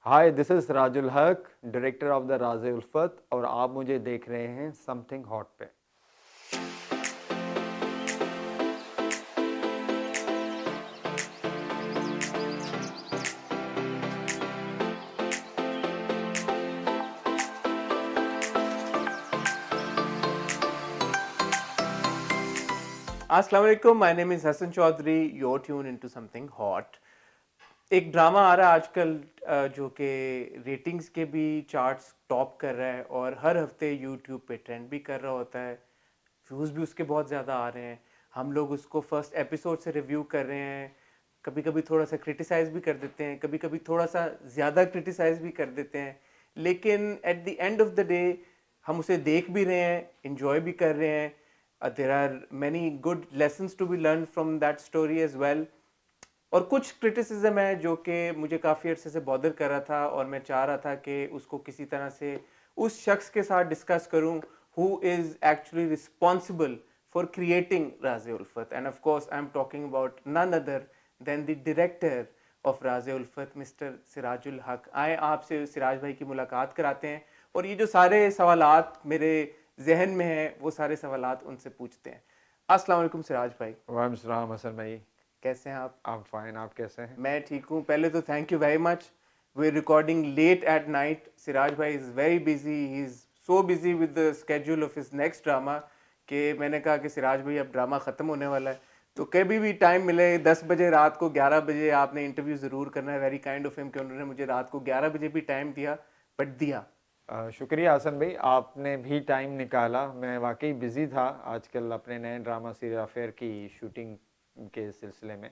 Hi, this is Rajul हक, director of the राज उल्फत, और आप मुझे देख रहे हैं समथिंग हॉट पे। अस्सलाम वालेकुम, my name is Hasan Chaudhry, your tune into something hot. एक ड्रामा आ रहा है आजकल जो कि रेटिंग्स के भी चार्ट्स टॉप कर रहा है और हर हफ्ते यूट्यूब पे ट्रेंड भी कर रहा होता है। व्यूज़ भी उसके बहुत ज़्यादा आ रहे हैं। हम लोग उसको फर्स्ट एपिसोड से रिव्यू कर रहे हैं, कभी कभी थोड़ा सा क्रिटिसाइज़ भी कर देते हैं, कभी कभी थोड़ा सा ज़्यादा क्रिटिसाइज़ भी कर देते हैं, लेकिन at the end of the day हम उसे देख भी रहे हैं, इंजॉय भी कर रहे हैं। There are many good lessons to be learn from that story as well. और कुछ क्रिटिसिज्म है जो कि मुझे काफ़ी अर्से से बॉदर कर रहा था और मैं चाह रहा था कि उसको किसी तरह से उस शख्स के साथ डिस्कस करूं who is actually responsible for creating Raze Ulfat. And of course, I'm talking about none other than the director of Raze Ulfat, Mr. Sirajul हक। आए आपसे सिराज भाई की मुलाकात कराते हैं और ये जो सारे सवालात मेरे जहन में हैं वो सारे सवालात उनसे पूछते हैं। अस्सलाम वालेकुम सिराज भाई, वालेकुम सलाम हसन भाई। कैसे हैं आप? आप फाइन, आप कैसे हैं? मैं ठीक हूँ। पहले तो thank you very much. We are recording late at night. Siraj bhai is very busy, he is so busy with the schedule of his next drama कि मैंने कहा कि सिराज भाई अब ड्रामा ख़त्म होने वाला है, तो कभी भी टाइम मिले 10 बजे रात को 11 बजे आपने इंटरव्यू ज़रूर करना है। वेरी काइंड ऑफ हिम कि उन्होंने मुझे रात को 11 बजे भी टाइम दिया, बट दिया। शुक्रिया हसन भाई, आपने भी टाइम निकाला। मैं वाकई बिज़ी था आजकल अपने नए ड्रामा सीरियल अफेयर की शूटिंग के सिलसिले में।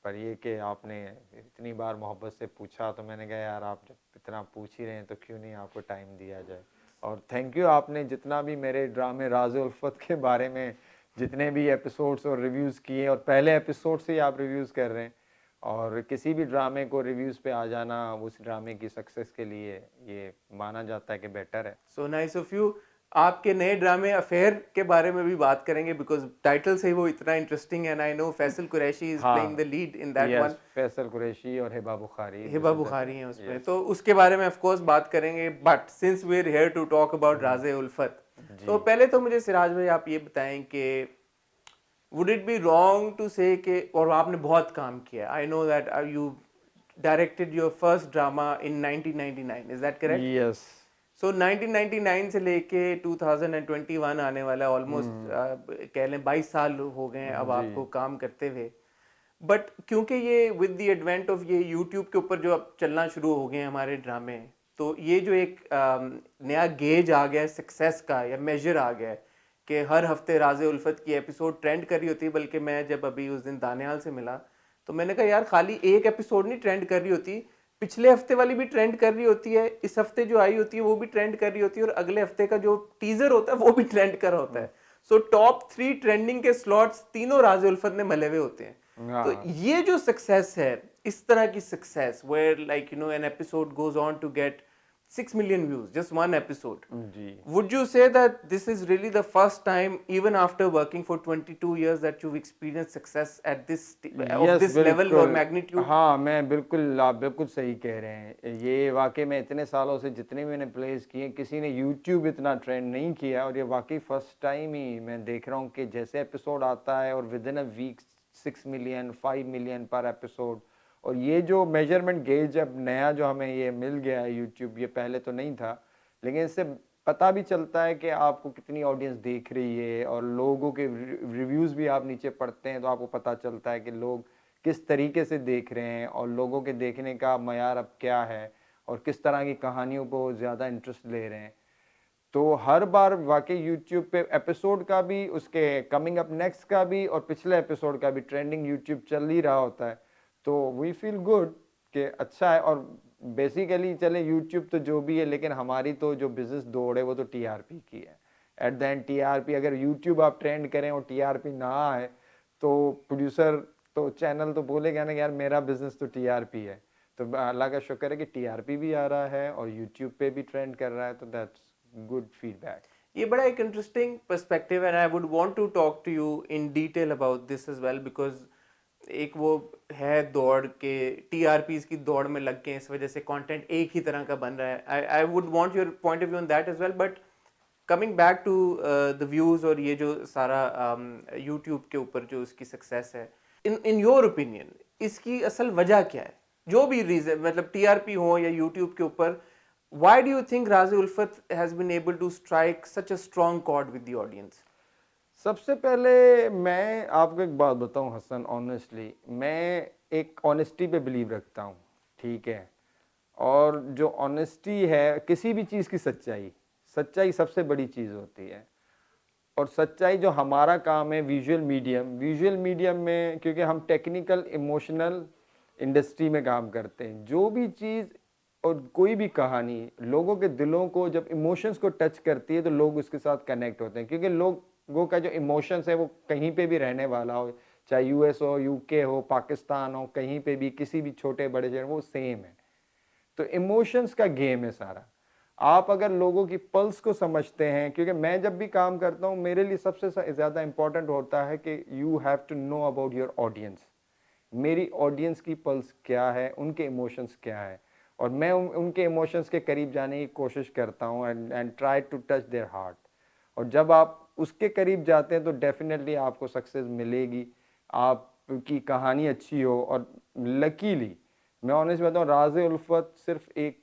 पर ये कि आपने इतनी बार मोहब्बत से पूछा तो मैंने कहा यार, आप जब इतना पूछ ही रहे हैं तो क्यों नहीं आपको टाइम दिया जाए। और थैंक यू, आपने जितना भी मेरे ड्रामे राज उल्फत के बारे में जितने भी एपिसोड्स और रिव्यूज़ किए, और पहले एपिसोड से ही आप रिव्यूज़ कर रहे हैं, और किसी भी ड्रामे को रिव्यूज़ पे आ जाना उस ड्रामे की सक्सेस के लिए ये माना जाता है कि बेटर है। So nice of you. आपके नए ड्रामे अफेयर के बारे में भी बात करेंगे बिकॉज टाइटल से ही वो इतना इंटरेस्टिंग है। I know Faisal Qureshi is playing the हाँ, lead in that one. Yes, Faisal Qureshi और Hiba Bukhari, Hiba this is the, Bukhari है उसमें, यस। तो उसके बारे में ऑफ कोर्स बात करेंगे, but since we are here to talk about Raaze Ulfat, जी। तो पहले तो मुझे सिराज भाई आप ये बताएं कि would it be wrong to say कि, और आपने बहुत काम किया, I know that you directed your first drama in 1999, is that correct? Yes. So 1999 से लेके 2021 आने वाला, ऑलमोस्ट कह लें 22 साल हो गए हैं अब जी। आपको काम करते हुए। बट क्योंकि ये विद द एडवेंट ऑफ ये यूट्यूब के ऊपर जो अब चलना शुरू हो गए हैं हमारे ड्रामे, तो ये जो एक नया गेज आ गया है सक्सेस का, या मेजर आ गया है कि हर हफ्ते राजे उल्फत की एपिसोड ट्रेंड कर रही होती है। बल्कि मैं जब अभी उस दिन दानियाल से मिला तो मैंने कहा यार, खाली एक एपिसोड नहीं ट्रेंड कर रही होती, पिछले हफ्ते वाली भी ट्रेंड कर रही होती है, इस हफ्ते जो आई होती है वो भी ट्रेंड कर रही होती है, और अगले हफ्ते का जो टीजर होता है वो भी ट्रेंड कर रहा होता है। सो टॉप 3 ट्रेंडिंग के स्लॉट्स तीनों राजे उल्फत ने मले हुए होते हैं। तो हाँ ये जो सक्सेस है, इस तरह की success where like an episode goes on to get 6 million views, just one episode, जी। would you say that this is really the first time, even after working for 22 years, that you've experienced success at this of yes, this level or बिल्कुल। magnitude? हाँ, मैं बिल्कुल, आप बिल्कुल सही कह रहे हैं। ये वाकई में इतने सालों से जितने भी मैंने प्लेस किए, किसी ने यूट्यूब इतना ट्रेंड नहीं किया, और ये वाकई फर्स्ट टाइम ही मैं देख रहा हूँ कि जैसे एपिसोड आता है और with in a week 6 million 5 million per episode. और ये जो मेजरमेंट गेज अब नया जो हमें ये मिल गया है यूट्यूब, ये पहले तो नहीं था, लेकिन इससे पता भी चलता है कि आपको कितनी ऑडियंस देख रही है, और लोगों के रिव्यूज़ भी आप नीचे पढ़ते हैं तो आपको पता चलता है कि लोग किस तरीके से देख रहे हैं, और लोगों के देखने का मयार अब क्या है, और किस तरह की कहानियों को ज़्यादा इंटरेस्ट ले रहे हैं। तो हर बार वाकई यूट्यूब पे एपिसोड का भी, उसके कमिंग अप नेक्स्ट का भी, और पिछले एपिसोड का भी ट्रेंडिंग यूट्यूब चल ही रहा होता है। तो वी फील गुड कि अच्छा है। और बेसिकली चले यूट्यूब तो जो भी है, लेकिन हमारी तो जो बिजनेस दौड़ है वो तो टीआरपी की है। एट द एंड टीआरपी, अगर यूट्यूब आप ट्रेंड करें और टीआरपी ना आए तो प्रोड्यूसर तो चैनल तो बोलेगा ना कि यार मेरा बिजनेस तो टीआरपी है। तो अल्लाह का शुक्र है कि टीआरपी भी आ रहा है और यूट्यूब पे भी ट्रेंड कर रहा है, तो दैट्स गुड फीडबैक। ये बड़ा एक इंटरेस्टिंग पर्सपेक्टिव है, and I would want to talk to you in detail about this as well, because एक वो है दौड़ के टीआरपीस की दौड़ में लग के इस वजह से कंटेंट एक ही तरह का बन रहा है. I would want your point of view on that as well, but coming back to the views और ये जो सारा यूट्यूब के ऊपर जो इसकी सक्सेस है, इन योर ओपिनियन इसकी असल वजह क्या है? जो भी रीजन, मतलब टीआरपी हो या यूट्यूब के ऊपर, why do you think Razi Ulfat has been able to strike such a strong chord with the audience? सबसे पहले मैं आपको एक बात बताऊं हसन, ऑनेस्टली मैं एक ऑनेस्टी पे बिलीव रखता हूं, ठीक है। और जो ऑनेस्टी है किसी भी चीज़ की सच्चाई, सच्चाई सबसे बड़ी चीज़ होती है। और सच्चाई जो हमारा काम है विजुअल मीडियम में, क्योंकि हम टेक्निकल इमोशनल इंडस्ट्री में काम करते हैं, जो भी चीज़ और कोई भी कहानी लोगों के दिलों को जब इमोशंस को टच करती है तो लोग उसके साथ कनेक्ट होते हैं, क्योंकि लोगों का जो इमोशंस है वो कहीं पे भी रहने वाला हो, चाहे यूएस हो, यूके हो, पाकिस्तान हो, कहीं पे भी किसी भी छोटे बड़े शहर, वो सेम है। तो इमोशंस का गेम है सारा। आप अगर लोगों की पल्स को समझते हैं, क्योंकि मैं जब भी काम करता हूं मेरे लिए सबसे ज़्यादा इंपॉर्टेंट होता है कि you have to know about your audience. मेरी ऑडियंस की पल्स क्या है, उनके इमोशंस क्या है, और मैं उनके इमोशंस के करीब जाने की कोशिश करता हूँ and try to touch their heart. और जब आप उसके करीब जाते हैं तो डेफिनेटली आपको सक्सेस मिलेगी, आपकी कहानी अच्छी हो। और लकीली मैं ऑनेस्ट बताऊँ, राज़े उल्फत सिर्फ एक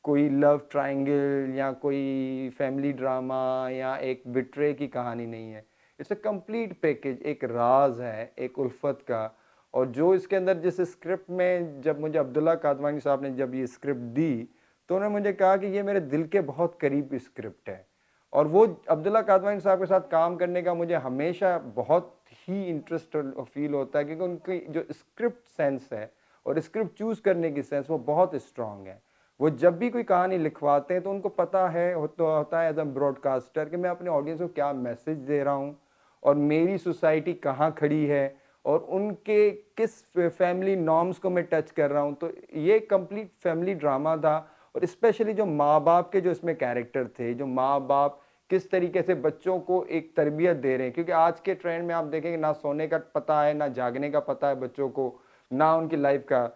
कोई लव ट्रायंगल या कोई फैमिली ड्रामा या एक बिट्रे की कहानी नहीं है। इट्स अ कंप्लीट पैकेज, एक राज है एक उल्फत का। और जो इसके अंदर जिस स्क्रिप्ट में, जब मुझे अब्दुल्ला कादवानी साहब ने जब ये स्क्रिप्ट दी तो उन्होंने मुझे कहा कि ये मेरे दिल के बहुत करीब स्क्रिप्ट है। और वो अब्दुल्ला कादवानी साहब के साथ काम करने का मुझे हमेशा बहुत ही इंटरेस्ट फील होता है, क्योंकि उनकी जो स्क्रिप्ट सेंस है और स्क्रिप्ट चूज़ करने की सेंस वो बहुत स्ट्रांग है। वो जब भी कोई कहानी लिखवाते हैं तो उनको पता है होता है एज अ ब्रॉडकास्टर कि मैं अपने ऑडियंस को क्या मैसेज दे रहा हूँ और मेरी सोसाइटी कहाँ खड़ी है और उनके किस फैमिली नॉर्म्स को मैं टच कर रहा हूँ। तो ये कंप्लीट फैमिली ड्रामा था। और स्पेशली जो माँ बाप के जो इसमें कैरेक्टर थे, जो माँ बाप किस तरीके से बच्चों को एक तरबियत दे रहे हैं, क्योंकि आज के ट्रेंड में आप देखेंगे ना सोने का पता है, ना जागने का पता है बच्चों को, ना उनकी लाइफ का।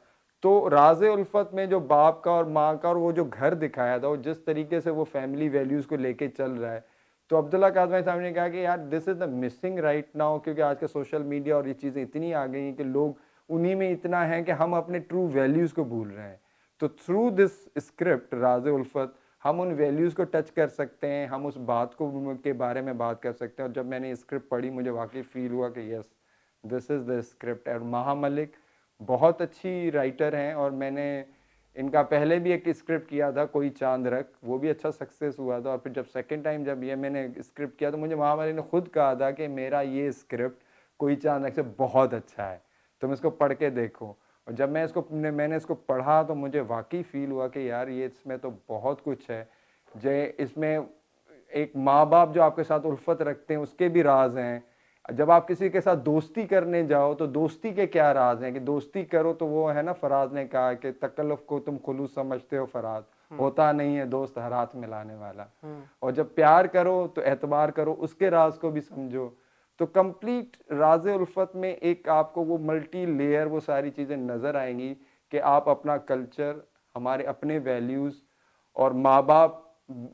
तो राज़े उल्फत में जो बाप का और माँ का और वो जो घर दिखाया था, वो जिस तरीके से वो फैमिली वैल्यूज़ को लेके चल रहा है, तो अब्दुल्ला कादवानी साहब ने कहा कि यार this is the missing right now, क्योंकि आज के सोशल मीडिया और ये चीज़ें इतनी आ गई हैं कि लोग उन्हीं में इतना है कि हम अपने ट्रू वैल्यूज़ को भूल रहे हैं। तो थ्रू दिस स्क्रिप्ट राज़े उल्फत हम उन वैल्यूज़ को टच कर सकते हैं, हम उस बात को के बारे में बात कर सकते हैं। और जब मैंने स्क्रिप्ट पढ़ी मुझे वाकई फील हुआ कि yes, this is the script. और महा मलिक बहुत अच्छी राइटर हैं, और मैंने इनका पहले भी एक स्क्रिप्ट किया था कोई चांद रख, वो भी अच्छा सक्सेस हुआ था। और फिर जब सेकंड टाइम जब ये मैंने स्क्रिप्ट किया तो मुझे महा मलिक ने खुद कहा था कि मेरा ये स्क्रिप्ट कोई चांद रख से बहुत अच्छा है, तुम इसको पढ़ के देखो। और जब मैंने इसको पढ़ा तो मुझे वाकई फील हुआ कि यार ये इसमें तो बहुत कुछ है। जय इसमें एक माँ बाप जो आपके साथ उल्फत रखते हैं उसके भी राज हैं। जब आप किसी के साथ दोस्ती करने जाओ तो दोस्ती के क्या राज हैं, कि दोस्ती करो तो वो है ना, फराज ने कहा कि तकल्लुफ को तुम खुलूस समझते हो फराज, होता नहीं है दोस्त हर हाथ मिलाने वाला। और जब प्यार करो तो एतबार करो, उसके राज को भी समझो। तो कंप्लीट राज़े उल्फत में एक आपको वो मल्टी लेयर वो सारी चीज़ें नज़र आएंगी कि आप अपना कल्चर, हमारे अपने वैल्यूज़ और माँ बाप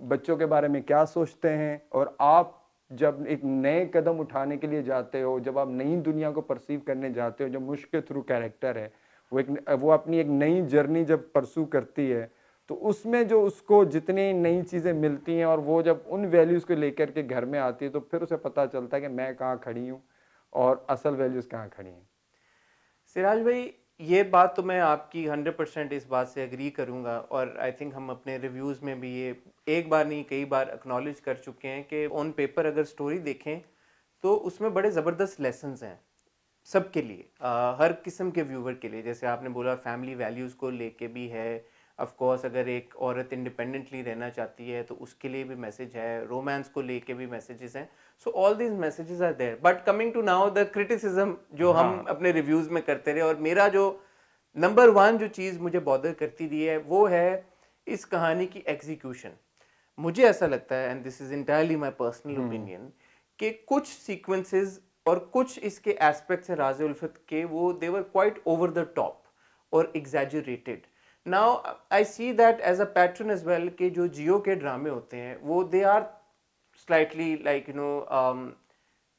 बच्चों के बारे में क्या सोचते हैं। और आप जब एक नए कदम उठाने के लिए जाते हो, जब आप नई दुनिया को परसीव करने जाते हो, जो मुश्क के थ्रू कैरेक्टर है वो अपनी एक नई जर्नी जब परसू करती है, तो उसमें जो उसको जितनी नई चीज़ें मिलती हैं और वो जब उन वैल्यूज़ को लेकर के घर में आती है तो फिर उसे पता चलता है कि मैं कहाँ खड़ी हूँ और असल वैल्यूज़ कहाँ खड़ी हैं। सिराज भाई, ये बात तो मैं आपकी 100% इस बात से एग्री करूंगा, और आई थिंक हम अपने रिव्यूज़ में भी ये एक बार नहीं कई बार एक्नॉलेज कर चुके हैं कि ऑन पेपर अगर स्टोरी देखें तो उसमें बड़े ज़बरदस्त लेसन्स हैं सबके लिए, हर किस्म के व्यूवर के लिए। जैसे आपने बोला फैमिली वैल्यूज़ को लेके भी है, ऑफ कोर्स अगर एक औरत इंडिपेंडेंटली रहना चाहती है तो उसके लिए भी मैसेज है, रोमांस को लेके भी मैसेजेस हैं। So all these messages are there, but coming to now the criticism जो हम हाँ। अपने रिव्यूज़ में करते रहे, और मेरा जो नंबर वन जो चीज़ मुझे बॉदर करती रही है वो है इस कहानी की एग्जीक्यूशन। मुझे ऐसा लगता है, and this is entirely my personal opinion, कि कुछ सीक्वेंसेस और कुछ इसके एस्पेक्ट्स हैं राज़े उल्फत के, वो they were quite over the top और exaggerated. Now I see that as a pattern as well कि जो जियो के ड्रामे होते हैं वो they are slightly like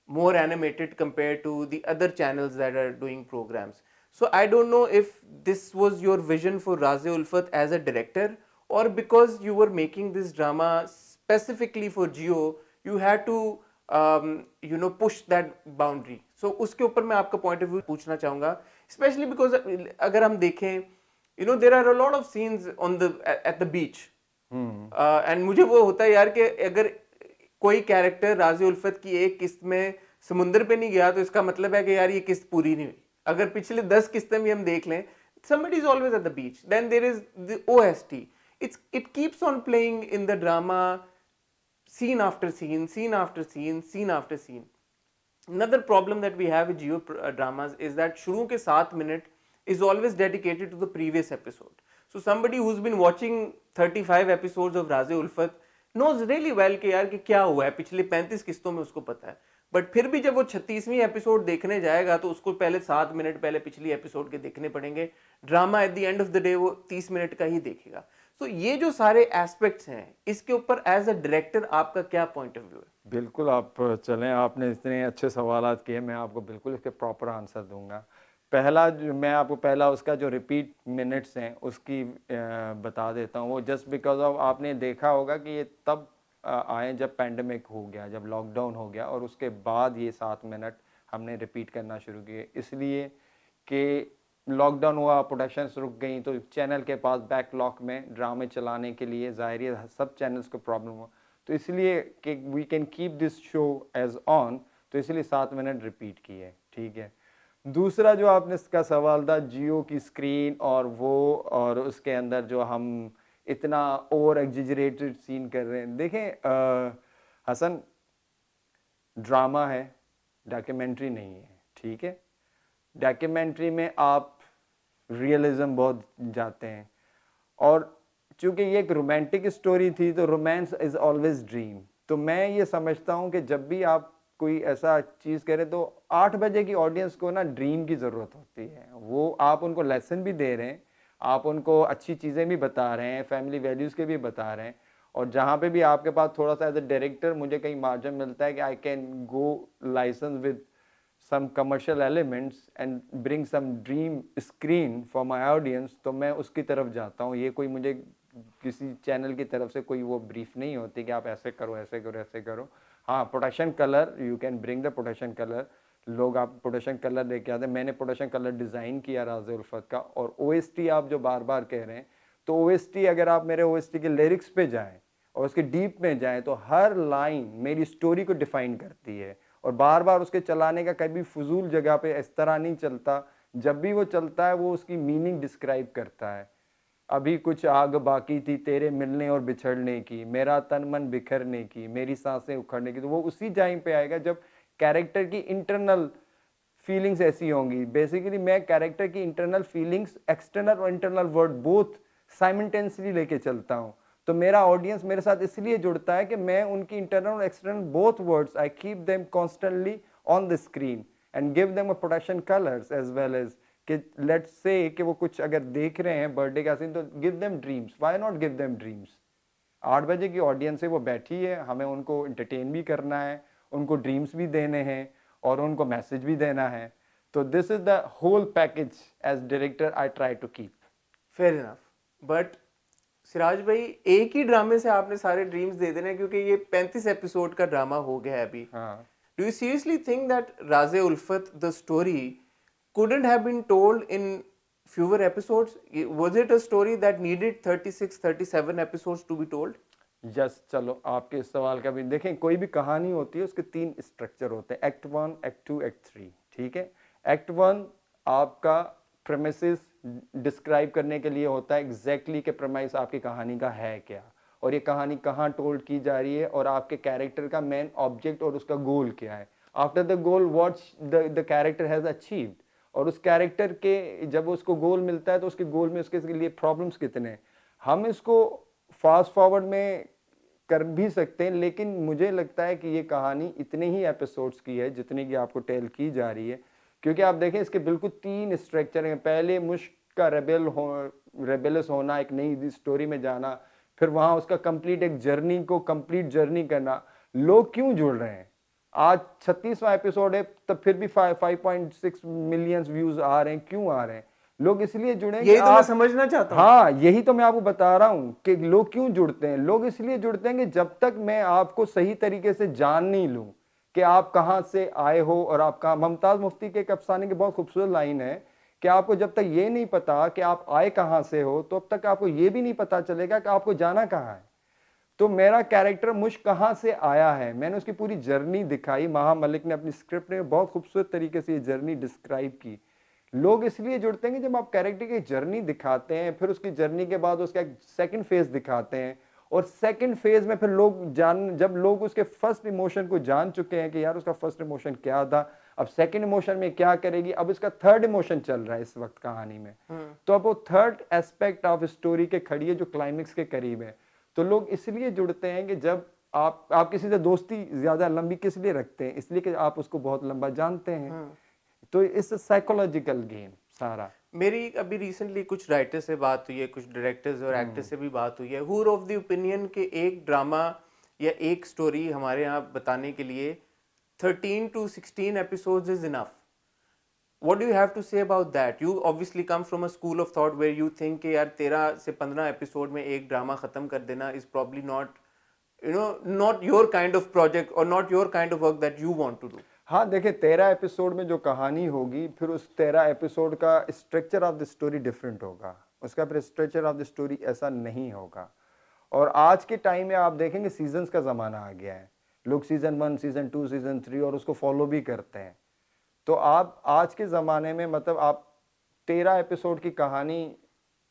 more animated compared to the other channels that are doing programs. So I don't know if this was your vision for Razi Ulfat as a director, or because you were making this drama specifically for Jio, you had to push that boundary. So उसके ऊपर मैं आपका point of view पूछना चाहूँगा, especially because अगर हम देखें, there are a lot of scenes on the at the beach. And मुझे वो होता है यार कि अगर कोई कैरेक्टर राजी उल्फत की एक किस्त में समुंदर पे नहीं गया तो इसका मतलब है कि यार ये किस्त पूरी नहीं हुई. अगर पिछले 10 किस्तें भी हम देख लें, somebody is always at the beach. Then there is the OST. It keeps on playing in the drama, scene after scene, scene after scene, scene after scene. Another problem that we have with Jio dramas is that शुरू के 7 minute is always dedicated to the previous episode. So somebody who's been watching 35 episodes of Razi Ulfat knows really well कि यार कि क्या हुआ है पिछले 35 किस्तों में, उसको पता है. बट फिर भी जब वो 36वीं एपिसोड देखने जाएगा तो उसको पहले 7 मिनट पहले पिछली एपिसोड के देखने पड़ेंगे. Drama at the end of the day वो 30 मिनट का ही देखेगा. तो ये जो सारे एस्पेक्ट्स हैं इसके ऊपर एज अ डायरेक्टर आपका क्या पॉइंट ऑफ व्यू है? बिल्कुल, आप चलें, आपने इतने अच्छे सवालात किए, मैं आपको बिल्कुल इसके प्रॉपर आंसर दूंगा. पहला जो मैं आपको पहला उसका जो रिपीट मिनट्स हैं उसकी बता देता हूँ. वो जस्ट बिकॉज ऑफ आपने देखा होगा कि ये तब आए जब पैंडमिक हो गया, जब लॉकडाउन हो गया, और उसके बाद ये 7 मिनट हमने रिपीट करना शुरू किए. इसलिए कि लॉकडाउन हुआ, प्रोडक्शंस रुक गई, तो चैनल के पास बैकलॉग में ड्रामे चलाने के लिए ज़ाहिर है सब चैनल्स को प्रॉब्लम हुआ. तो इसलिए कि we can keep this show as on, तो इसलिए 7 मिनट रिपीट किए. ठीक है. दूसरा जो आपने इसका सवाल था जियो की स्क्रीन और वो, और उसके अंदर जो हम इतना ओवर एग्जिजरेटेड सीन कर रहे हैं. देखें हसन, ड्रामा है, डॉक्यूमेंट्री नहीं है. ठीक है. डॉक्यूमेंट्री में आप रियलिज्म बहुत जाते हैं, और चूंकि ये एक रोमांटिक स्टोरी थी तो रोमांस इज ऑलवेज ड्रीम. तो मैं ये समझता हूँ कि जब भी आप कोई ऐसा चीज़ करें तो 8 बजे की ऑडियंस को ना ड्रीम की ज़रूरत होती है. वो आप उनको लेसन भी दे रहे हैं, आप उनको अच्छी चीज़ें भी बता रहे हैं, फैमिली वैल्यूज़ के भी बता रहे हैं, और जहाँ पे भी आपके पास थोड़ा सा एज अ डायरेक्टर मुझे कहीं मार्जिन मिलता है कि I can go license with some commercial elements and bring some dream screen for my audience, तो मैं उसकी तरफ जाता हूँ. ये कोई मुझे किसी चैनल की तरफ से कोई वो ब्रीफ नहीं होती कि आप ऐसे करो ऐसे करो ऐसे करो. हाँ, production colour, you can bring the production colour. लोग आप प्रोडक्शन कलर लेके आते हैं. मैंने प्रोडक्शन कलर डिज़ाइन किया राज़ी उल्फत का. और OST आप जो बार बार कह रहे हैं, तो OST अगर आप मेरे OST के लिरिक्स पे जाएं और उसके डीप में जाएं तो हर लाइन मेरी स्टोरी को डिफाइन करती है. और बार बार उसके चलाने का कभी फजूल जगह पे इस तरह नहीं चलता. जब भी वो चलता है वो उसकी मीनिंग डिस्क्राइब करता है. अभी कुछ आग बाकी थी तेरे मिलने और बिछड़ने की, मेरा तन मन बिखरने की, मेरी सांसें उखड़ने की. तो वो उसी टाइम पे आएगा जब कैरेक्टर की इंटरनल फीलिंग्स ऐसी होंगी. बेसिकली मैं कैरेक्टर की इंटरनल फीलिंग्स, एक्सटर्नल और इंटरनल वर्ड बोथ साइमल्टेनियसली लेके चलता हूँ. तो मेरा ऑडियंस मेरे साथ इसलिए जुड़ता है कि मैं उनकी इंटरनल और external both words I keep them constantly on the screen and give them a production colours as well as कि लेट्स से कि वो कुछ अगर देख रहे हैं बर्थडे का सीन, तो give them dreams. Why not give them dreams? 8 बजे की ऑडियंस है, वो बैठी है, हमें उनको एंटरटेन भी करना है, उनको ड्रीम्स भी देने हैं और उनको मैसेज भी देना है. तो this is the whole package as director I try to keep. Fair enough. But Siraj भाई, एक ही ड्रामे से आपने सारे ड्रीम्स दे देने, क्योंकि ये 35 एपिसोड का ड्रामा हो गया है अभी. हाँ. Do you seriously think that राज़े उल्फत the story couldn't have been told in fewer episodes? Was it a story that needed 36 37 episodes to be told? Yes. चलो आपके इस सवाल का भी देखें. कोई भी कहानी होती है उसके 3 स्ट्रक्चर होते हैं, एक्ट 1, एक्ट 2, एक्ट 3. ठीक है. एक्ट 1 आपका प्रेमिसेस डिस्क्राइब करने के लिए होता है एग्जैक्टली कि प्रेमाइस आपकी कहानी का है क्या, और ये कहानी कहाँ टोल्ड की जा रही है, और आपके कैरेक्टर का मेन ऑब्जेक्ट और उसका गोल क्या है. After the goal what the character has achieved, और उस कैरेक्टर के जब उसको गोल मिलता है तो उसके गोल में उसके लिए प्रॉब्लम्स कितने हैं. हम इसको फास्ट फॉरवर्ड में कर भी सकते हैं, लेकिन मुझे लगता है कि ये कहानी इतने ही एपिसोड्स की है जितनी की आपको टेल की जा रही है, क्योंकि आप देखें इसके बिल्कुल 3 स्ट्रक्चर हैं। पहले मुश्क का रेबेलस होना, एक नई स्टोरी में जाना, फिर वहां उसका कंप्लीट एक जर्नी को कंप्लीट जर्नी करना। लोग क्यों जुड़ रहे हैं? आज 36वां एपिसोड है, तब फिर भी 5.6 मिलियन व्यूज आ रहे हैं। क्यों आ रहे हैं? लोग इसलिए जुड़े हैं कि यही तो मैं आप, समझना चाहता हूँ। हाँ यही तो मैं आपको बता रहा हूं कि लोग क्यों जुड़ते हैं। लोग इसलिए जुड़ते हैं कि जब तक मैं आपको सही तरीके से जान नहीं लूं कि आप कहां से आए हो और आप कहां। मुमताज मुफ्ती के एक अफसाने की बहुत खूबसूरत लाइन है कि आपको जब तक ये नहीं पता कि आप आए कहां से हो, तो अब तक आपको ये भी नहीं पता चलेगा कि आपको जाना कहां है। तो मेरा कैरेक्टर मुश्क कहां से आया है, मैंने उसकी पूरी जर्नी दिखाई। महा मलिक ने अपनी स्क्रिप्ट में बहुत खूबसूरत तरीके से ये जर्नी डिस्क्राइब की। लोग इसलिए जुड़ते हैं कि जब आप कैरेक्टर की जर्नी दिखाते हैं, फिर उसकी जर्नी के बाद उसका एक सेकंड फेज दिखाते हैं, और सेकंड फेज में फिर जब लोग उसके फर्स्ट इमोशन को जान चुके हैं कि यार उसका फर्स्ट इमोशन क्या था, अब सेकंड इमोशन में क्या करेगी, अब इसका थर्ड इमोशन चल रहा है इस वक्त कहानी में। तो अब वो थर्ड एस्पेक्ट ऑफ स्टोरी के खड़ी है जो क्लाइमेक्स के करीब है। तो लोग इसलिए जुड़ते हैं कि जब आप किसी से दोस्ती ज्यादा लंबी किस लिए रखते हैं? इसलिए कि आप उसको बहुत लंबा जानते हैं। तो इस साइकोलॉजिकल गेम सारा। मेरी अभी रिसेंटली कुछ राइटर से बात हुई है, कुछ डायरेक्टर्स और एक्टर्स से भी बात हुई है, who are of the opinion कि एक ड्रामा या एक स्टोरी हमारे यहाँ बताने के लिए 13 to 16 episodes is enough. What do you have to say about that? You obviously come from a school of thought where you think कि यार 13 से 15 एपिसोड में एक ड्रामा खत्म कर देना is probably not, you know, not your kind of project or not your kind of work that you want to do. हाँ देखिए, 13 एपिसोड में जो कहानी होगी, फिर उस 13 एपिसोड का structure of the story different होगा। उसका फिर स्ट्रक्चर ऑफ द स्टोरी ऐसा नहीं होगा। और आज के टाइम में आप देखेंगे सीजन्स का ज़माना आ गया है। लोग सीज़न 1, सीज़न 2, सीज़न 3 और उसको फॉलो भी करते हैं। तो आप आज के ज़माने में मतलब आप 13 एपिसोड की कहानी,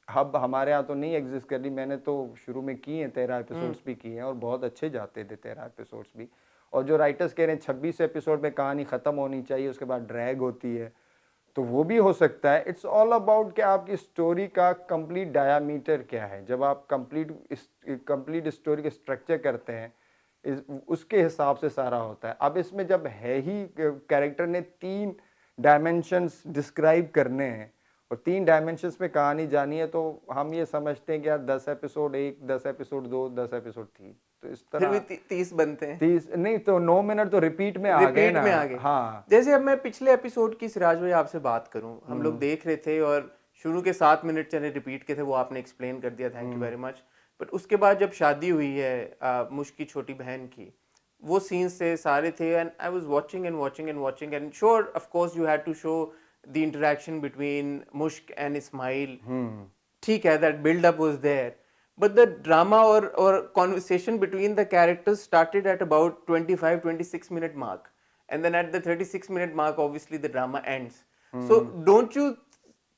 अब हमारे यहाँ तो नहीं एग्जिस्ट कर रही। मैंने तो शुरू में की हैं 13 एपिसोड्स भी किए हैं और बहुत अच्छे जाते थे 13 एपिसोड्स भी। और जो राइटर्स कह रहे हैं 26 एपिसोड में कहानी ख़त्म होनी चाहिए, उसके बाद ड्रैग होती है, तो वो भी हो सकता है। इट्स ऑल अबाउट कि आपकी स्टोरी का कंप्लीट डायामीटर क्या है। जब आप कंप्लीट स्टोरी का स्ट्रक्चर करते हैं, उसके हिसाब से सारा होता है। अब इसमें जब है ही कैरेक्टर ने 3 डायमेंशंस डिस्क्राइब करने हैं और 3 डायमेंशंस में कहानी जानी है, तो हम ये समझते हैं कि यार 10 एपिसोड 1, 10 एपिसोड 2, 10 एपिसोड 3, तो इस फिर तरह भी 30 बनते हैं। 30 नहीं तो 9 मिनट तो रिपीट में आ गए रिपीट ना। में आ गए। हाँ। जैसे अब मैं पिछले एपिसोड की सिराज भाई आपसे बात करूं, हम लोग देख रहे थे और शुरू के 7 मिनट चले रिपीट के थे, वो आपने एक्सप्लेन कर दिया, thank you very much. But उसके बाद जब शादी हुई है मुश की छोटी बहन की, वो सीन्स थे सारे थे, and I was watching and watching and watching, and sure of course you had to show the interaction between Mushk and Ismail. ठीक है, that build up was there, but the drama or conversation between the characters started at about 25-26 minute mark, and then at the 36-minute mark obviously the drama ends. So don't you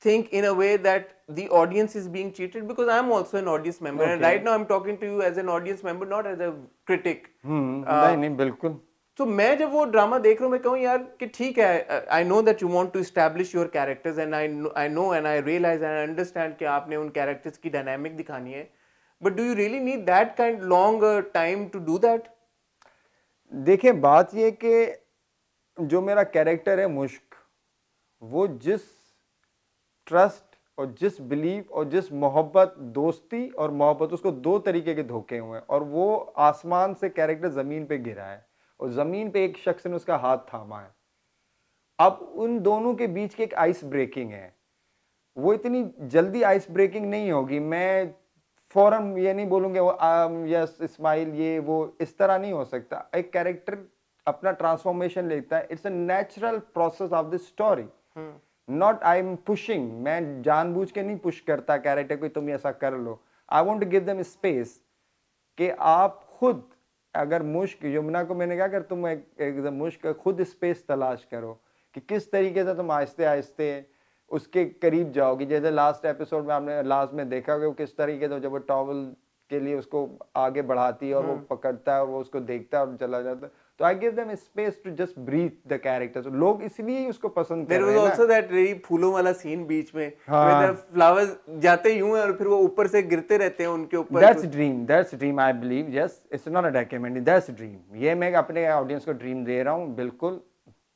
think in a way that the audience is being cheated? Because I'm also an audience member, and Okay. right now I'm talking to you as an audience member, not as a critic. नहीं नहीं बिल्कुल। तो मैं जब वो drama देख रहा हूँ, मैं कहूँ यार कि ठीक है, I know that you want to establish your characters, and I know and I realize and understand कि आपने उन कैरेक्टर्स की डायनामिक दिखानी है, but do you really need that kind long time to do that? देखिए बात ये कि जो मेरा कैरेक्टर है मुश्क, वो जिस ट्रस्ट और जिस बिलीव और जिस मोहब्बत, दोस्ती और मोहब्बत, उसको 2 तरीके के धोखे हुए हैं, और वो आसमान से कैरेक्टर जमीन पे गिरा है और जमीन पे एक शख्स ने उसका हाथ थामा है। अब उन दोनों के बीच की एक आइस ब्रेकिंग है। वो इतनी जल्दी आइस ब्रेकिंग नहीं होगी। मैं फौरन ये नहीं बोलूंगा वो यस इस्माइल ये वो, इस तरह नहीं हो सकता। एक कैरेक्टर अपना ट्रांसफॉर्मेशन लेता है, it's a natural process of the story. Not I am pushing, मैं जानबूझ के नहीं पुश करता कैरेक्टर को तुम ऐसा कर लो। I want to give them space कि आप खुद, अगर मुश्क यमुना को मैंने कहा अगर तुम एक मुश्क खुद स्पेस तलाश करो कि किस तरीके से तुम आहिस्ते आहिस्ते उसके करीब जाओगी। जैसे लास्ट एपिसोड में आपने लास्ट में देखा कि वो किस तरीके से जब वो टॉवल के लिए उसको आगे बढ़ाती है और वो पकड़ता है और वो उसको देखता है और चला जाता है, तो I give them space to just breathe the characters, लोग इसलिए ही उसको पसंद कर देयर रहे वाज हैं आल्सो ना। दैट वेरी फूलों वाला सीन बीच में हाँ, फ्लावर्स जाते यूं हैं और फिर वो ऊपर से गिरते रहते हैं उनके ऊपर। That's dream I believe, yes, it's not a documentary, that's dream. ये मैं अपने ऑडियंस को ड्रीम दे रहा हूँ, बिल्कुल।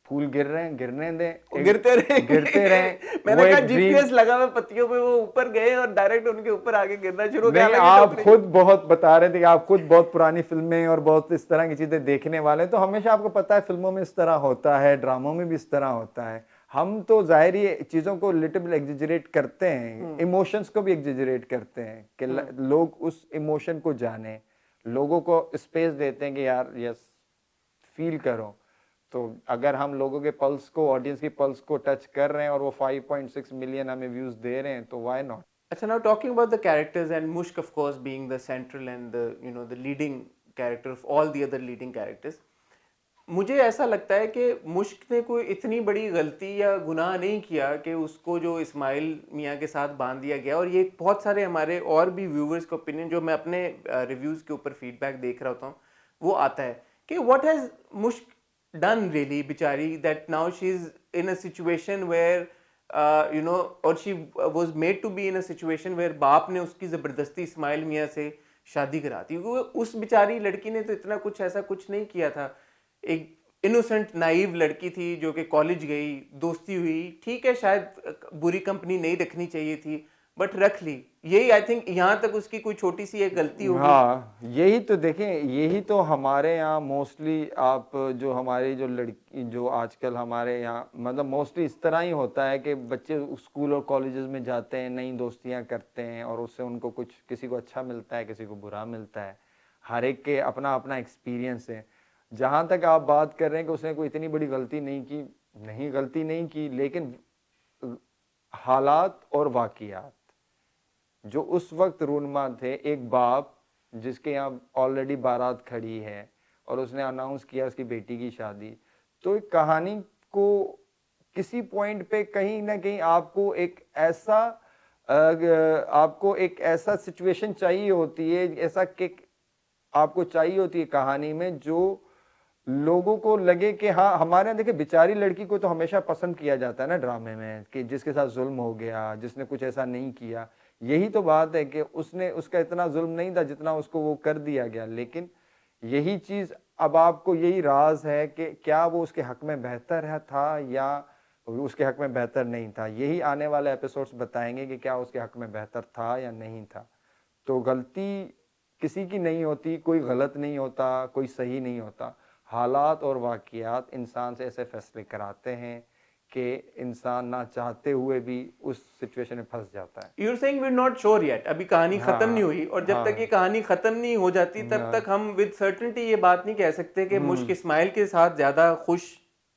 फूल गिर रहे हैं, गिरने दें, वो एक गिरते गिरते रहेंगे। रहें, वो मैंने कहा एक ड्रीम। जीपीएस लगा हुआ पत्तियों पे, वो ऊपर गए और डायरेक्ट उनके ऊपर आगे गिरना शुरू हो गया, नहीं, हालांकि आप टोकरी। खुद बहुत बता रहे थे कि आप खुद बहुत पुरानी फिल्में और बहुत इस तरह की चीजें देखने वाले हैं, तो हमेशा आपको पता है फिल्मों में इस तरह होता है, ड्रामों में भी इस तरह होता है। हम तो जाहिर ही चीजों को लिटिल एग्जिजरेट करते हैं, इमोशंस को भी एग्जिजरेट करते हैं कि लोग उस इमोशन को जाने, लोगों को स्पेस देते हैं कि यार यस, फील करो। तो अगर हम लोगों के पल्स को, ऑडियंस की पल्स को टच कर रहे हैं और वो 5.6 मिलियन हमें व्यूज दे रहे हैं, तो why not. Achha, now talking about the characters and Mushk, of course, being the central and the leading character of all the other leading characters, मुझे ऐसा लगता है कि मुश्क ने कोई इतनी बड़ी गलती या गुनाह नहीं किया कि उसको जो इस्माइल मियाँ के साथ बांध दिया गया। और ये बहुत सारे हमारे और भी व्यूवर्स का ओपिनियन, जो मैं अपने रिव्यूज़ के ऊपर फीडबैक देख रहा होता हूँ, वो आता है कि what has Mushk done really बेचारी, that now she is in a situation where और she was made to be in a situation where बाप ने उसकी ज़बरदस्ती इस्माइल मियाँ से शादी करा दी। वो उस बेचारी लड़की ने तो इतना कुछ ऐसा कुछ नहीं किया था। एक इनोसेंट नाइव लड़की थी जो कि कॉलेज गई, दोस्ती हुई, ठीक है, शायद बुरी कंपनी नहीं रखनी चाहिए थी, बट रख ली। यही आई थिंक यहाँ तक उसकी कोई छोटी सी एक गलती होगी। हाँ, यही तो देखें, यही तो हमारे यहाँ मोस्टली, आप जो हमारी जो लड़की, जो आजकल हमारे यहाँ मतलब मोस्टली इस तरह ही होता है कि बच्चे स्कूल और कॉलेजेस में जाते हैं, नई दोस्तियाँ करते हैं और उससे उनको कुछ, किसी को अच्छा मिलता है, किसी को बुरा मिलता है। हर एक के अपना अपना एक्सपीरियंस है। जहाँ तक आप बात कर रहे हैं कि उसने कोई इतनी बड़ी गलती नहीं की, नहीं, गलती नहीं की, लेकिन हालात और वाक़ियात जो उस वक्त रूनमा थे, एक बाप जिसके यहाँ ऑलरेडी बारात खड़ी है और उसने अनाउंस किया उसकी बेटी की शादी, तो एक कहानी को किसी पॉइंट पे कहीं ना कहीं आपको एक ऐसा सिचुएशन चाहिए होती है, ऐसा किक आपको चाहिए होती है कहानी में, जो लोगों को लगे कि हाँ, हमारे यहाँ देखिए बेचारी लड़की को तो हमेशा पसंद किया जाता है ना ड्रामे में, कि जिसके साथ जुल्म हो गया, जिसने कुछ ऐसा नहीं किया। यही तो बात है कि उसने, उसका इतना जुल्म नहीं था जितना उसको वो कर दिया गया। लेकिन यही चीज, अब आपको यही राज है कि क्या वो उसके हक में बेहतर है था या उसके हक में बेहतर नहीं था। यही आने वाले एपिसोड्स बताएंगे कि क्या उसके हक में बेहतर था या नहीं था। तो गलती किसी की नहीं होती, कोई गलत नहीं होता, कोई सही नहीं होता। हालात और वाक़ियात इंसान से ऐसे फैसले कराते हैं कि इंसान ना चाहते हुए भी उस सिचुएशन में फंस जाता है। You are saying we are not sure yet, अभी कहानी खत्म नहीं हाँ, हुई, और जब तक ये हाँ, कहानी खत्म नहीं हो जाती तब तक हाँ, हम विद सर्टेनिटी ये बात नहीं कह सकते कि मुश्क हम्म, इस्माइल के साथ ज्यादा खुश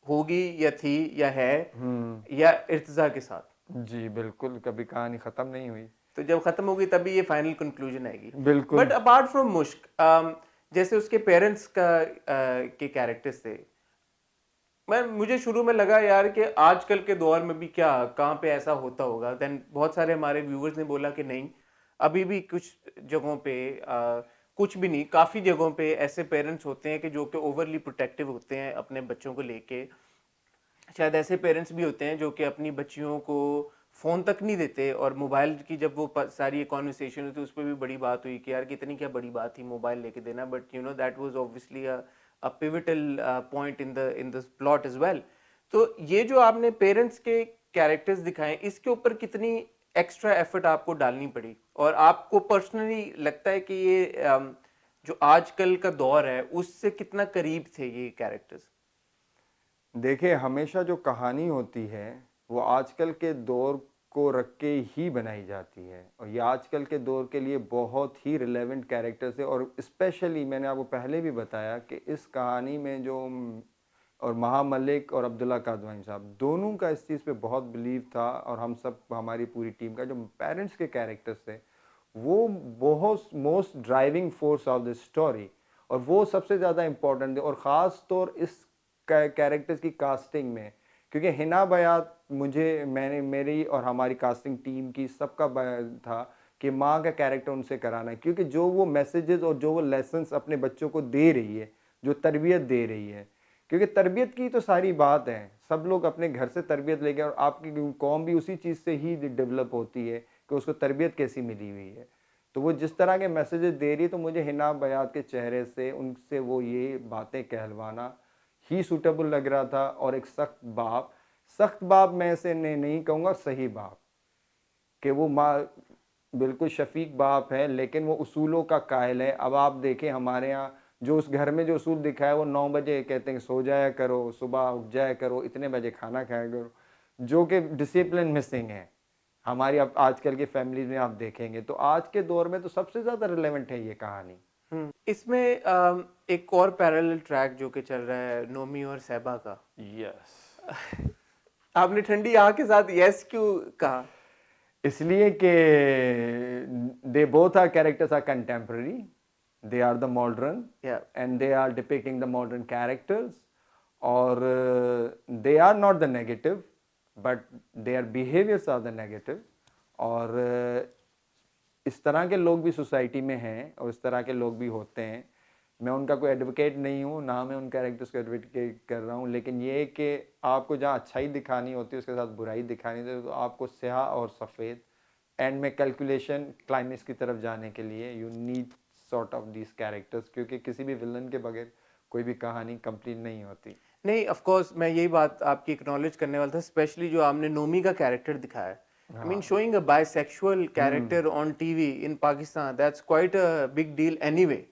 होगी या थी या है, हम्म, या इर्तिजा के साथ। जी बिल्कुल, कभी कहानी खत्म नहीं हुई। तो जब खत्म होगी तभी ये फाइनल कंक्लूजन आएगी। बिल्कुल। बट अपार्ट फ्रॉम मुश्क, जैसे उसके पेरेंट्स के कैरेक्टर्स थे, मुझे शुरू में लगा यार कि आजकल के दौर में भी क्या, कहाँ पे ऐसा होता होगा। देन बहुत सारे हमारे व्यूवर्स ने बोला कि नहीं, अभी भी कुछ जगहों पे कुछ भी नहीं, काफ़ी जगहों पे ऐसे पेरेंट्स होते हैं कि जो कि ओवरली प्रोटेक्टिव होते हैं अपने बच्चों को लेके। शायद ऐसे पेरेंट्स भी होते हैं जो कि अपनी बच्चियों को फ़ोन तक नहीं देते, और मोबाइल की जब वो सारी कॉन्वर्सेशन हुई तो उस पर भी बड़ी बात हुई कि यार कितनी क्या बड़ी बात थी मोबाइल लेके देना, but you know that was obviously a pivotal point in the plot as well. तो ये जो आपने पेरेंट्स के कैरेक्टर्स दिखाए, इसके ऊपर कितनी एक्स्ट्रा एफर्ट आपको डालनी पड़ी, और आपको पर्सनली लगता है कि ये जो आजकल का दौर है उससे कितना करीब थे ये कैरेक्टर्स? देखिए, हमेशा जो कहानी होती है वो आजकल के दौर को रख के ही बनाई जाती है, और ये आजकल के दौर के लिए बहुत ही रिलेवेंट कैरेक्टर्स है। और स्पेशली मैंने आपको पहले भी बताया कि इस कहानी में जो और मलिक और अब्दुल्ला कादवानी साहब दोनों का इस चीज़ पे बहुत बिलीव था, और हम सब, हमारी पूरी टीम का, जो पेरेंट्स के कैरेक्टर्स थे वो बहुत most driving force of the story, और वो सबसे ज़्यादा इम्पोर्टेंट है। और ख़ास तौर इस कैरेक्टर्स की कास्टिंग में, क्योंकि हिना बयात, मैंने, मेरी और हमारी कास्टिंग टीम की सबका था कि माँ का कैरेक्टर उनसे कराना है, क्योंकि जो वो मैसेजेस और जो वो लेसन्स अपने बच्चों को दे रही है, जो तरबियत दे रही है, क्योंकि तरबियत की तो सारी बात है, सब लोग अपने घर से तरबियत लेके, और आपकी कौम भी उसी चीज़ से ही डेवलप होती है कि उसको तरबियत कैसी मिली हुई है। तो वो जिस तरह के मैसेजेस दे रही है, तो मुझे हिना बयात के चेहरे से उनसे वो ये बातें कहलवाना ही सूटेबल लग रहा था। और एक सख्त बाप मैं इसे नहीं कहूँगा, सही बाप, कि वो माँ बिल्कुल शफीक बाप है, लेकिन वो उसूलों का कायल है। अब आप देखें हमारे यहाँ जो उस घर में जो उसूल दिखाया, वो 9 बजे कहते हैं सो जाया करो, सुबह उठ जाया करो, इतने बजे खाना खाया करो, जो कि डिसिप्लिन मिसिंग है हमारी। अब आजकल की फैमिलीज में आप देखेंगे, तो आज के दौर में तो सबसे ज़्यादा रिलेवेंट है ये कहानी। इसमें एक और पैरेलल ट्रैक जो कि चल रहा है नोमी और सहबा का। यस। आपने ठंडी आंख के साथ यस क्यों कहा? इसलिए कि they both are characters are contemporary, they are the modern, या and they are depicting the modern characters, और they are not the negative, but their behaviours are the negative. और इस तरह के लोग भी सोसाइटी में हैं, और इस तरह के लोग भी होते हैं। मैं उनका कोई एडवोकेट नहीं हूँ, ना मैं उन कैरेक्टर्स को एडवोकेट कर रहा हूँ, लेकिन ये है कि आपको जहाँ अच्छाई दिखानी होती है उसके साथ बुराई दिखानी होती है, तो आपको स्याह और सफ़ेद एंड में कैलकुलेशन क्लाइमेक्स की तरफ जाने के लिए you need sort of this characters, क्योंकि किसी भी विलन के बगैर कोई भी कहानी कंप्लीट नहीं होती। नहीं, ऑफ कोर्स मैं यही बात आपकी एक्नॉलेज करने वाला था, स्पेशली जो आपने नोमी का कैरेक्टर दिखाया। आई मीन हाँ। Showing a bisexual character on TV in Pakistan, that's quite a big deal anyway,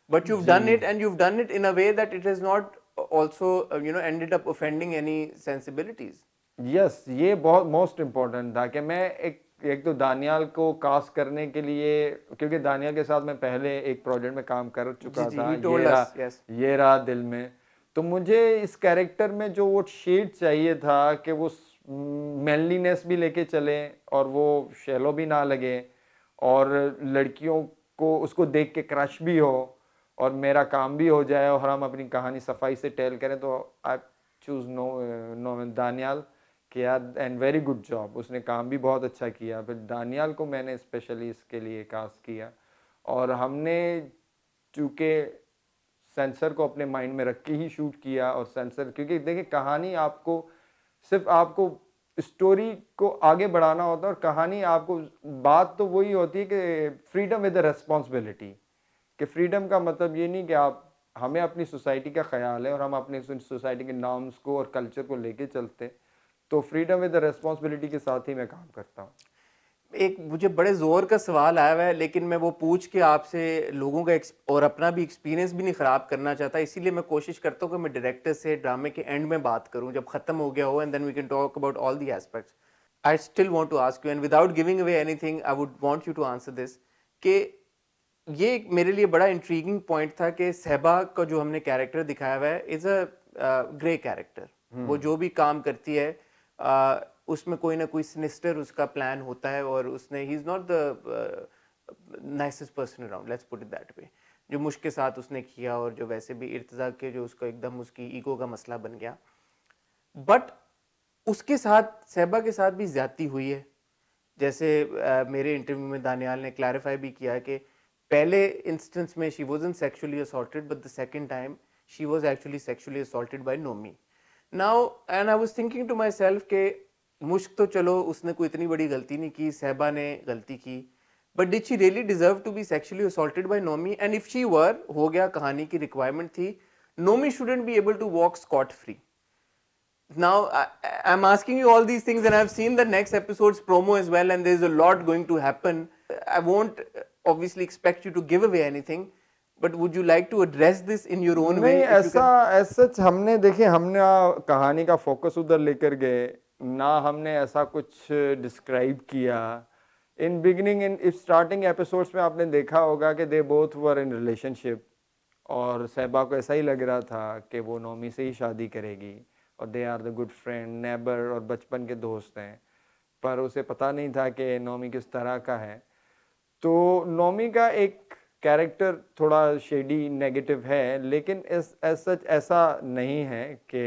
but you've जी। done it and you've done it in a way that it has not also ended up offending any sensibilities. Yes, ये बहुत most important था कि मैं एक एक तो दानियाल को कास्ट करने के लिए, क्योंकि दानियाल के साथ मैं पहले एक प्रोजेक्ट में काम कर जी चुका जी, था, he told us, yes. ये रहा दिल में। तो मुझे इस कैरेक्टर में जो वो शेड चाहिए था कि वो मैनलीनेस भी लेके चले, और वो शैलो भी ना लगे, और लड़कियों को उसको देख के क्रश भी हो, और मेरा काम भी हो जाए, और हम अपनी कहानी सफाई से टेल करें, तो आई चूज नो दानियाल किया, एंड वेरी गुड जॉब, उसने काम भी बहुत अच्छा किया। फिर दानियाल को मैंने स्पेशली इसके लिए कास्ट किया, और हमने चूँकि सेंसर को अपने माइंड में रख के ही शूट किया। और सेंसर, क्योंकि देखिए कहानी आपको सिर्फ आपको स्टोरी को आगे बढ़ाना होता है, और कहानी आपको, बात तो वही होती है कि फ्रीडम विद रिस्पॉन्सिबिलिटी, कि फ्रीडम का मतलब ये नहीं कि आप, हमें अपनी सोसाइटी का ख्याल है और हम अपनी सोसाइटी के नॉर्म्स को और कल्चर को लेके चलते, तो फ्रीडम विद रिस्पॉन्सिबिलिटी के साथ ही मैं काम करता हूँ। एक मुझे बड़े जोर का सवाल आया हुआ है, लेकिन मैं वो पूछ के आपसे लोगों का और अपना भी एक्सपीरियंस भी नहीं खराब करना चाहता, इसीलिए मैं कोशिश करता हूँ कि मैं डायरेक्टर से ड्रामे के एंड में बात करूँ, जब खत्म हो गया हो, and then we can talk about all the aspects. I still want to ask you, and without giving away anything, I would want you to answer this, कि ये एक मेरे लिए बड़ा इंट्रीगिंग पॉइंट था कि सहबा का जो हमने कैरेक्टर दिखाया हुआ है इज अ ग्रे कैरेक्टर। वो जो भी काम करती है उसमें कोई ना कोई सिनिस्टर उसका प्लान होता है, और उसने he is not the nicest person around, let's put it that way. जो मुश्क के साथ उसने किया, और जो वैसे भी इर्तजा के जो उसका एकदम उसकी ईगो का मसला बन गया, बट उसके साथ सहबा के साथ भी ज्यादती हुई है। जैसे मेरे इंटरव्यू में दानियाल ने क्लैरिफाई भी किया कि पहले इंस्टेंस में she wasn't sexually assaulted, but the second time she was actually sexually assaulted by Nomi. Now and I was thinking to myself के मुश्क तो चलो उसने कोई इतनी बड़ी गलती नहीं की, सहबा ने गलती की, but did she really deserve to be sexually assaulted by Nomi? And if she were, हो गया, कहानी की रिक्वायरमेंट थी, Nomi shouldn't be able to walk scot free. Now I'm asking you all these things, and I've seen the next episode's promo as well, and there's a lot going to happen. I won't obviously expect you to give away anything, but would you like to address this in your own नहीं, way, if you ऐसा can? सच हमने देखिए, हमने कहानी का focus उधर लेकर गए ना, हमने ऐसा कुछ डिस्क्राइब किया। इन बिगनिंग, इन स्टार्टिंग एपिसोड्स में आपने देखा होगा कि they both were in relationship, और सहबा को ऐसा ही लग रहा था कि वो नोमी से ही शादी करेगी, और they are the good friend neighbour और बचपन के दोस्त हैं। पर उसे पता नहीं था कि नोमी किस तरह का है। तो नोमी का एक कैरेक्टर थोड़ा शेडी नेगेटिव है, लेकिन सच ऐसा नहीं है कि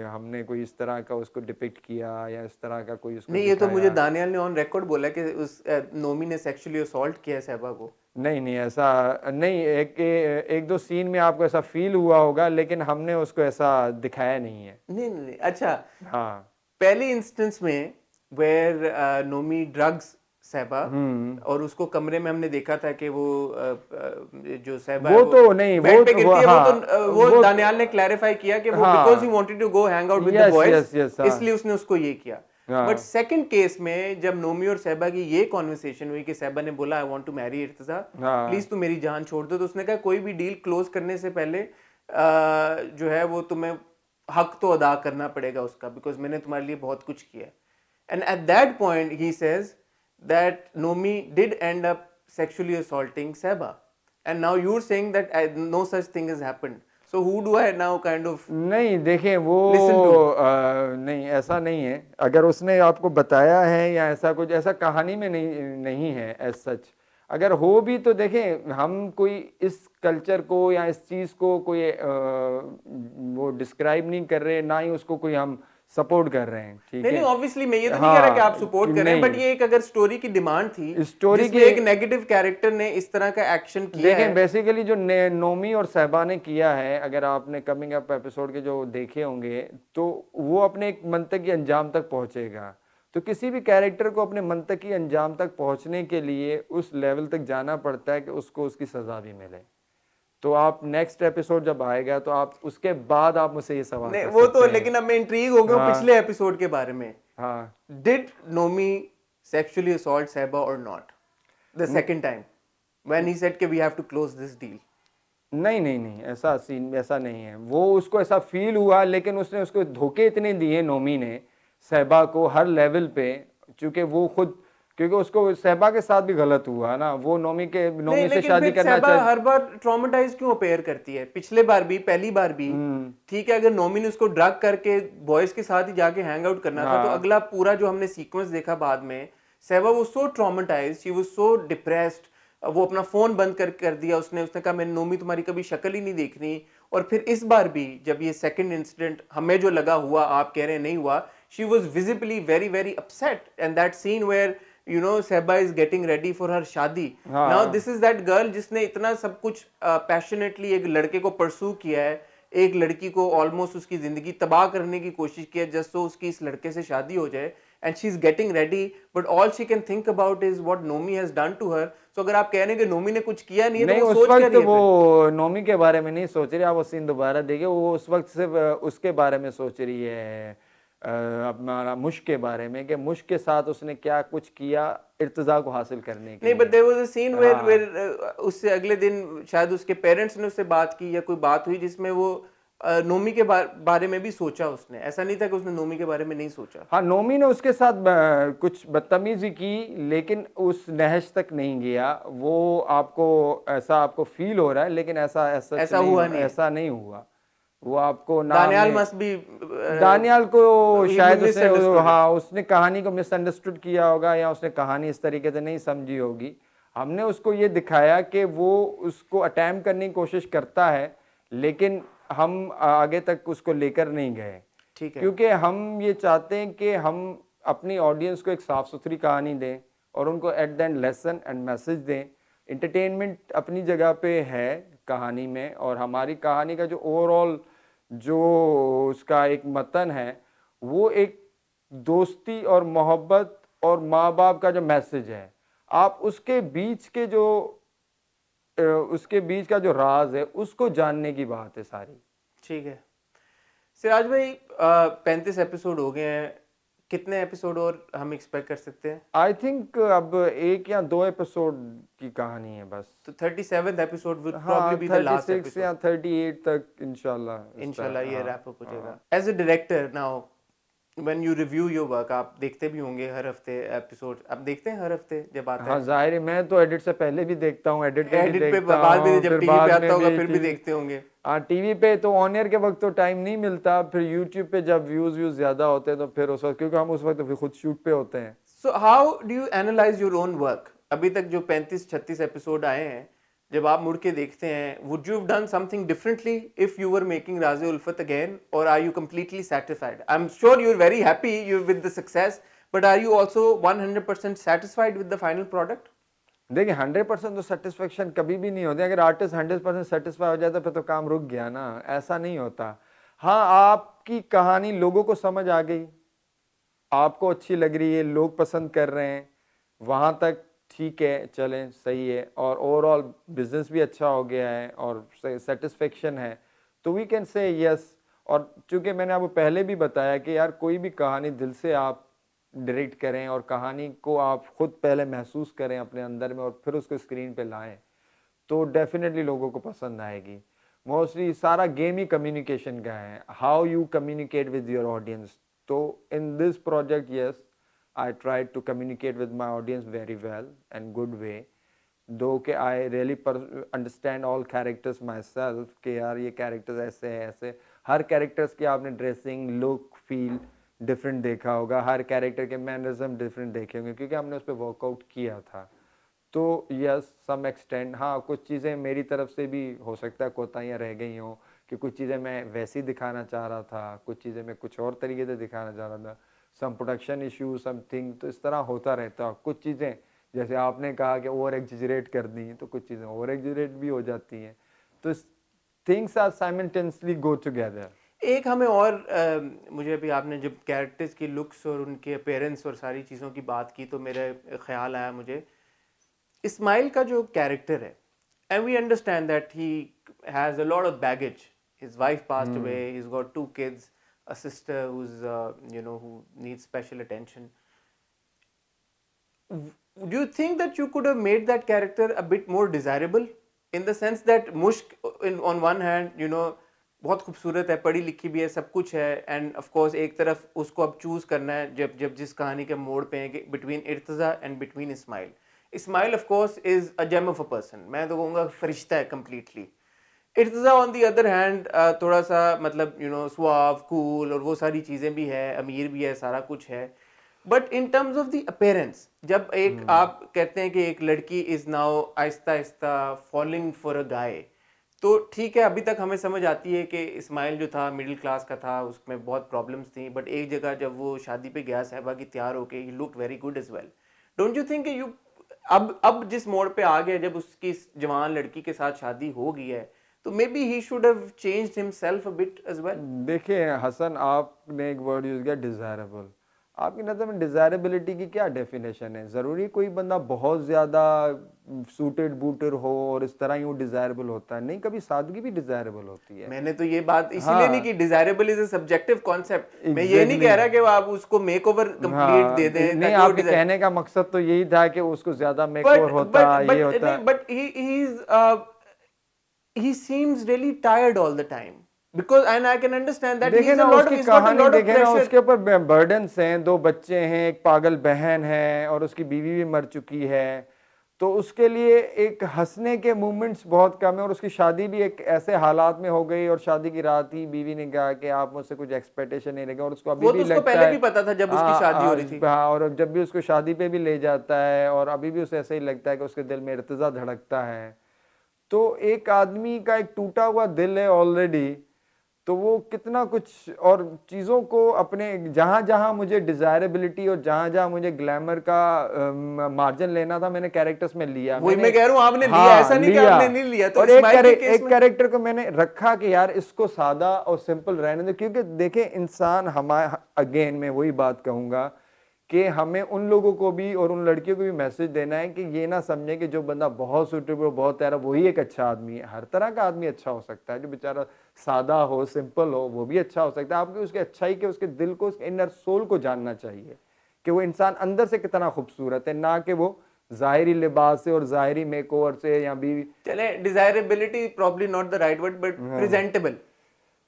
हमने कोई इस तरह का उसको डिपिक्ट किया या इस तरह का कोई उसको नहीं, ये तो मुझे दिखाया। दानियाल ने ऑन रिकॉर्ड बोला कि उस नोमी ने सेक्सुअली असॉल्ट किया है सहबा को। नहीं नहीं ऐसा नहीं, एक दो सीन में आपको ऐसा फील हुआ होगा, लेकिन हमने उसको ऐसा दिखाया नहीं है। नहीं नहीं नहीं, अच्छा हाँ। पहले इंस्टेंस में वेयर नोमी ड्रग्स सहबा, और उसको कमरे में हमने देखा था कि वो जो सहबा है वो वो तो नहीं, बेड पे गिरती है, वो हाँ, तो वो वो दानियाल ने क्लैरिफाई किया कि वो बिकॉज ही हाँ, wanted to go hang out with the yes boys, yes yes, हाँ इसलिए उसने उसको ये किया। बट हाँ सेकंड केस में जब नोमी और सहबा की ये कॉन्वर्सेशन हुई कि सहबा ने बोला आई वांट टू मैरी इर्तिजा, हाँ प्लीज तू मेरी जान छोड़ दो, तो उसने कहा कोई भी डील क्लोज करने से पहले जो है वो तुम्हें हक तो अदा करना पड़ेगा उसका, बिकॉज मैंने तुम्हारे लिए बहुत कुछ किया है। And at that point, he says that Nomi did end up sexually assaulting Seba. And now you're saying that no such thing has happened. So who do I now kind of नहीं देखें वो listen to? नहीं ऐसा नहीं है, अगर उसने आपको बताया है या ऐसा कुछ ऐसा कहानी में नहीं है एज सच। अगर हो भी तो देखें, हम कोई इस कल्चर को या इस चीज़ को कोई वो डिस्क्राइब नहीं कर रहे, ना ही उसको कोई हम सपोर्ट कर रहे हैं, ठीक नहीं है। नहीं, ऑब्वियसली मैं ये तो नहीं कह रहा कि हाँ आप सपोर्ट कर रहे हैं, नहीं, बट ये एक अगर स्टोरी की डिमांड थी स्टोरी जिसमें की एक नेगेटिव कैरेक्टर ने इस तरह का एक्शन किया देखें है। बेसिकली जो नोमी और सहबा ने किया है, अगर आपने कमिंग अप एपिसोड के जो देखे होंगे, तो वो अपने एक मंतकी अंजाम तक पहुंचेगा। तो किसी भी कैरेक्टर को अपने मंतकी अंजाम तक पहुंचने के लिए उस लेवल तक जाना पड़ता है कि उसको उसकी सजा भी मिले। तो आप नेक्स्ट एपिसोड जब आएगा तो आप उसके बाद आप मुझसे ये सवाल नहीं कर वो सकते तो, हैं। लेकिन अब मैं इंट्रीग हो गया हूं हाँ पिछले एपिसोड के बारे में। हाँ Did Nomi sexually assault Seba or not? The second time when he said कि we have to close this deal. नहीं नहीं नहीं, ऐसा सीन ऐसा नहीं है। वो उसको ऐसा फील हुआ, लेकिन उसने उसको धोखे इतने दिए नोमी ने सहबा को हर लेवल पे, क्योंकि वो खुद, क्योंकि उसको सहबा के साथ भी गलत हुआ ना, वो नहीं नोमी से लेकिन शादी फिर करना सहबा हर बार ट्रॉमेटाइज क्यों अपेयर करती है? पिछले बार भी, पहली बार भी ठीक है, अगर नोमी ने उसको ड्रग करके बॉयज के साथ ही जाके हैंग आउट करना था, तो हाँ अगला पूरा जो हमने सीक्वेंस देखा बाद में, सहबा वो so traumatise, she was so depressed, वो अपना फोन बंद कर दिया उसने उसने कहा मैंने नोमी तुम्हारी कभी शक्ल ही नहीं देखनी। और फिर इस बार भी जब ये सेकंड इंसिडेंट हमें जो लगा हुआ, आप कह रहे हैं नहीं हुआ, she was visibly very very upset, and that scene where you know Seba is getting ready for her शादी। हाँ now this is that girl जिसने इतना सब कुछ पैशनेटली एक लड़के को परसू किया है, एक लड़की को ऑलमोस्ट उसकी जिंदगी तबाह करने की कोशिश की है जस्ट सो उसकी इस लड़के से शादी हो जाए, and she is getting ready, but all she can think about is what Nomi has done to her. So अगर आप कह रहे हैं कि नोमी ने कुछ किया नहीं है, नहीं, तो वो उस सोच क्या वक्त रही है वो नोमी के बारे में नहीं सोच रही, आप वो सीन दोबारा देखिए, वो उस वक्त सिर्फ उसके बारे में सोच रही है, हमारा मुश्क के बारे में, कि मुश्क के साथ उसने क्या कुछ किया इर्तिजा को हासिल करने के नहीं, बट लिए। There was a scene where हाँ उससे अगले दिन शायद उसके पेरेंट्स ने उससे बात की या कोई बात हुई जिसमें वो नोमी के बारे में भी सोचा उसने, ऐसा नहीं था कि उसने नोमी के बारे में नहीं सोचा। हाँ, नोमी ने उसके साथ कुछ बदतमीजी की, लेकिन उस नहज तक नहीं गया। वो आपको ऐसा आपको फील हो रहा है, लेकिन ऐसा हुआ नहीं है। ऐसा नहीं हुआ। वो आपको ना दानियाल हमने मस्ट बी दानियाल को शायद उसने मिसअंडरस्टूड। हाँ उसने कहानी को मिसअंडरस्टूड किया होगा, या उसने कहानी इस तरीके से नहीं समझी होगी। हमने उसको ये दिखाया कि वो उसको अटैम्प्ट करने की कोशिश करता है, लेकिन हम आगे तक उसको लेकर नहीं गए, ठीक है, क्योंकि हम ये चाहते हैं कि हम अपनी ऑडियंस को एक साफ सुथरी कहानी दें और उनको at the end lesson and message दें। इंटरटेनमेंट अपनी जगह पे है कहानी में, और हमारी कहानी का जो ओवरऑल जो उसका एक मतन है, वो एक दोस्ती और मोहब्बत और माँ बाप का जो मैसेज है, आप उसके बीच के जो उसके बीच का जो राज है उसको जानने की बात है सारी। ठीक है। सिराज भाई 35 एपिसोड हो गए हैं, कितने एपिसोड और हम एक्सपेक्ट कर सकते हैं? आई थिंक अब 1 या 2 एपिसोड की कहानी है बस। तो 37th एपिसोड विल हाँ, probably be the last 36 episode. या 38 तक इंशाल्लाह ये हाँ, रैप अप हो जाएगा। हाँ। As a director now when you review your work, आप देखते भी होंगे हर हफ्ते एपिसोड, आप देखते हैं हर हफ्ते जब आता हाँ है? जाहिर है, मैं तो एडिट से पहले भी देखता हूँ, एडिट पे भी एडिट पे देखता बाद में हूँ, जब फिर टीवी बाद पे में आता होगा भी फिर भी टीवी। देखते होंगे। हाँ, टीवी पे तो ऑन एयर के वक्त तो टाइम नहीं मिलता, फिर यूट्यूब पे जब व्यूज ज्यादा होते हैं तो फिर उस वक्त, क्योंकि हम उस वक्त फिर खुद शूट पे होते हैं। So how do you analyse your own work? अभी तक जो 35-36 एपिसोड आए हैं, जब आप मुड़ के देखते हैं, would you have done something differently if you were making Raaz-e Ulfat again, और are you completely satisfied? I am sure you are very happy you with the success, but are you also 100% satisfied with the final product? देखिए 100% तो satisfaction कभी भी नहीं होती। अगर artist 100% satisfy हो जाए तो फिर तो काम रुक गया ना, ऐसा नहीं होता। हाँ, आपकी कहानी लोगों को समझ आ गई, आपको अच्छी लग रही है, लोग पसंद कर रहे हैं, वहाँ तक ठीक है, चलें, सही है, और ओवरऑल बिजनेस भी अच्छा हो गया है और सेटिस्फेक्शन है, तो वी कैन से यस। और चूंकि मैंने आपको पहले भी बताया कि यार कोई भी कहानी दिल से आप डायरेक्ट करें और कहानी को आप खुद पहले महसूस करें अपने अंदर में और फिर उसको स्क्रीन पे लाएं, तो डेफिनेटली लोगों को पसंद आएगी। मोस्टली सारा गेम ही कम्युनिकेशन का है, how you communicate with your audience. तो in this project yes, I tried to communicate with my audience very well and good way, though कि I really understand all characters myself कि यार ये characters ऐसे हैं, ऐसे हर characters की आपने dressing, look, feel different देखा होगा, हर character के mannerism different देखे होंगे क्योंकि हमने उस पर workout किया था। तो यस, सम एक्सटेंड, हाँ, कुछ चीज़ें मेरी तरफ से भी हो सकता है कोताहियाँ रह गई हों कि कुछ चीज़ें मैं वैसी दिखाना चाह रहा था, कुछ चीज़ें मैं कुछ और तरीके से दिखाना चाह रहा था, सम प्रोडक्शन इशू समथिंग, तो इस तरह होता रहता। कुछ चीज़ें जैसे आपने कहा कि ओवर एग्जिजरेट कर दी, तो कुछ चीज़ें ओवर एग्जिजरेट भी हो जाती हैं, तो things are simultaneously go together. एक हमें और मुझे अभी आपने जब कैरेक्टर्स की लुक्स और उनके अपीयरेंस और सारी चीज़ों की बात की तो मेरा ख्याल आया मुझे इस्माइल का जो कैरेक्टर है and we understand that he has a lot of baggage his wife passed away he has got 2 किड्स a sister who's who needs special attention. Do you think that you could have made that character a bit more desirable in the sense that Mushk on one hand बहुत खूबसूरत है, पढ़ी लिखी भी है, सब कुछ है, एंड ऑफ कोर्स एक तरफ उसको अब चूज करना है जब जब जिस कहानी के मोड़ पे है between Irtiza and between Ismail. Ismail of course is a gem of a person, मैं तो कहूँगा फरिश्ता है completely. Irtiza on the other hand थोड़ा सा मतलब सुआव कूल और वो सारी चीज़ें भी है, अमीर भी है, सारा कुछ है, but in terms of the appearance जब एक आप कहते हैं कि एक लड़की is now Aahista Aahista falling for a गाय, तो ठीक है अभी तक हमें समझ आती है कि इस्माइल जो था मिडिल क्लास का था, उसमें बहुत प्रॉब्लम्स थी, बट एक जगह जब वो शादी पे गया साहिबा की तैयार होके he looked very good as well. Don't you think you अब जिस मोड़ पे आ गया जब उसकी जवान लड़की के साथ शादी हो गई है तो may be he should have changed himself a bit as well. देखिए हसन, आपने एक वर्ड यूज किया डिजायरेबल। आपकी नज़र में डिजायरेबिलिटी की क्या डेफिनेशन है? ज़रूरी कोई बंदा बहुत ज़्यादा सूटेड बूटेड हो और इस तरह ही वो डिजायरेबल होता है? नहीं, कभी सादगी भी डिजायरेबल होती है। मैंने तो ये बात इसीलिए नहीं हाँ, की desirable is a subjective concept, मैं ये नहीं एग्जैक्टली कह रहा कि आप उसको मेकओवर कंप्लीट हाँ, दे दें नहीं, ताकि वो आपके कहने का मकसद तो यही था कि उसको ज्यादा मेकओवर बट होता, बट ये बट होता। नहीं but he seems really tired all the time because and I can understand that देखे ना उसकी he's got a कहानी, lot of देखे ना pressure. उसके ऊपर बर्डन्स हैं, 2 बच्चे हैं, एक पागल बहन है और उसकी बीवी भी मर चुकी है, तो उसके लिए एक हंसने के मोमेंट्स बहुत कम है। और उसकी शादी भी एक ऐसे हालात में हो गई और शादी की रात ही बीवी ने कहा कि आप मुझसे कुछ एक्सपेक्टेशन नहीं रखें, और उसको अभी वो भी तो उसको लगता पहले है। भी पता था जब उसकी शादी हो रही थी। हाँ, और जब भी उसको शादी पे भी ले जाता है और अभी भी उसे ऐसे ही लगता है कि उसके दिल में इर्तिजा धड़कता है। तो एक आदमी का एक टूटा हुआ दिल है ऑलरेडी, तो वो कितना कुछ और चीज़ों को अपने जहां जहां मुझे डिजायरेबिलिटी और जहां जहां मुझे ग्लैमर का मार्जिन लेना था, मैंने कैरेक्टर्स में लिया। वही मैंने मैं कह रहा हूं आपने लिया, हाँ ऐसा नहीं कि लिया, आपने नहीं लिया, तो और इस्माइल के केस एक में कैरेक्टर को मैंने रखा कि यार इसको सादा और सिंपल रहने दो, क्योंकि देखें इंसान हमारा, अगेन मैं वही बात कहूंगा कि हमें उन लोगों को भी और उन लड़कियों को भी मैसेज देना है कि ये ना समझे कि जो बंदा बहुत सुटेबल, बहुत प्यारा, वही एक अच्छा आदमी है। हर तरह का आदमी अच्छा हो सकता है, जो बेचारा सादा हो, सिंपल हो, वो भी अच्छा हो सकता है। आपको उसकी अच्छाई के, उसके दिल को, उसके इनर सोल को जानना चाहिए कि वो इंसान अंदर से कितना खूबसूरत है, ना कि वो ज़ाहिरी लिबास से और ज़ाहिरी मेकओवर से या भी। चले desirability probably not the right word but presentable.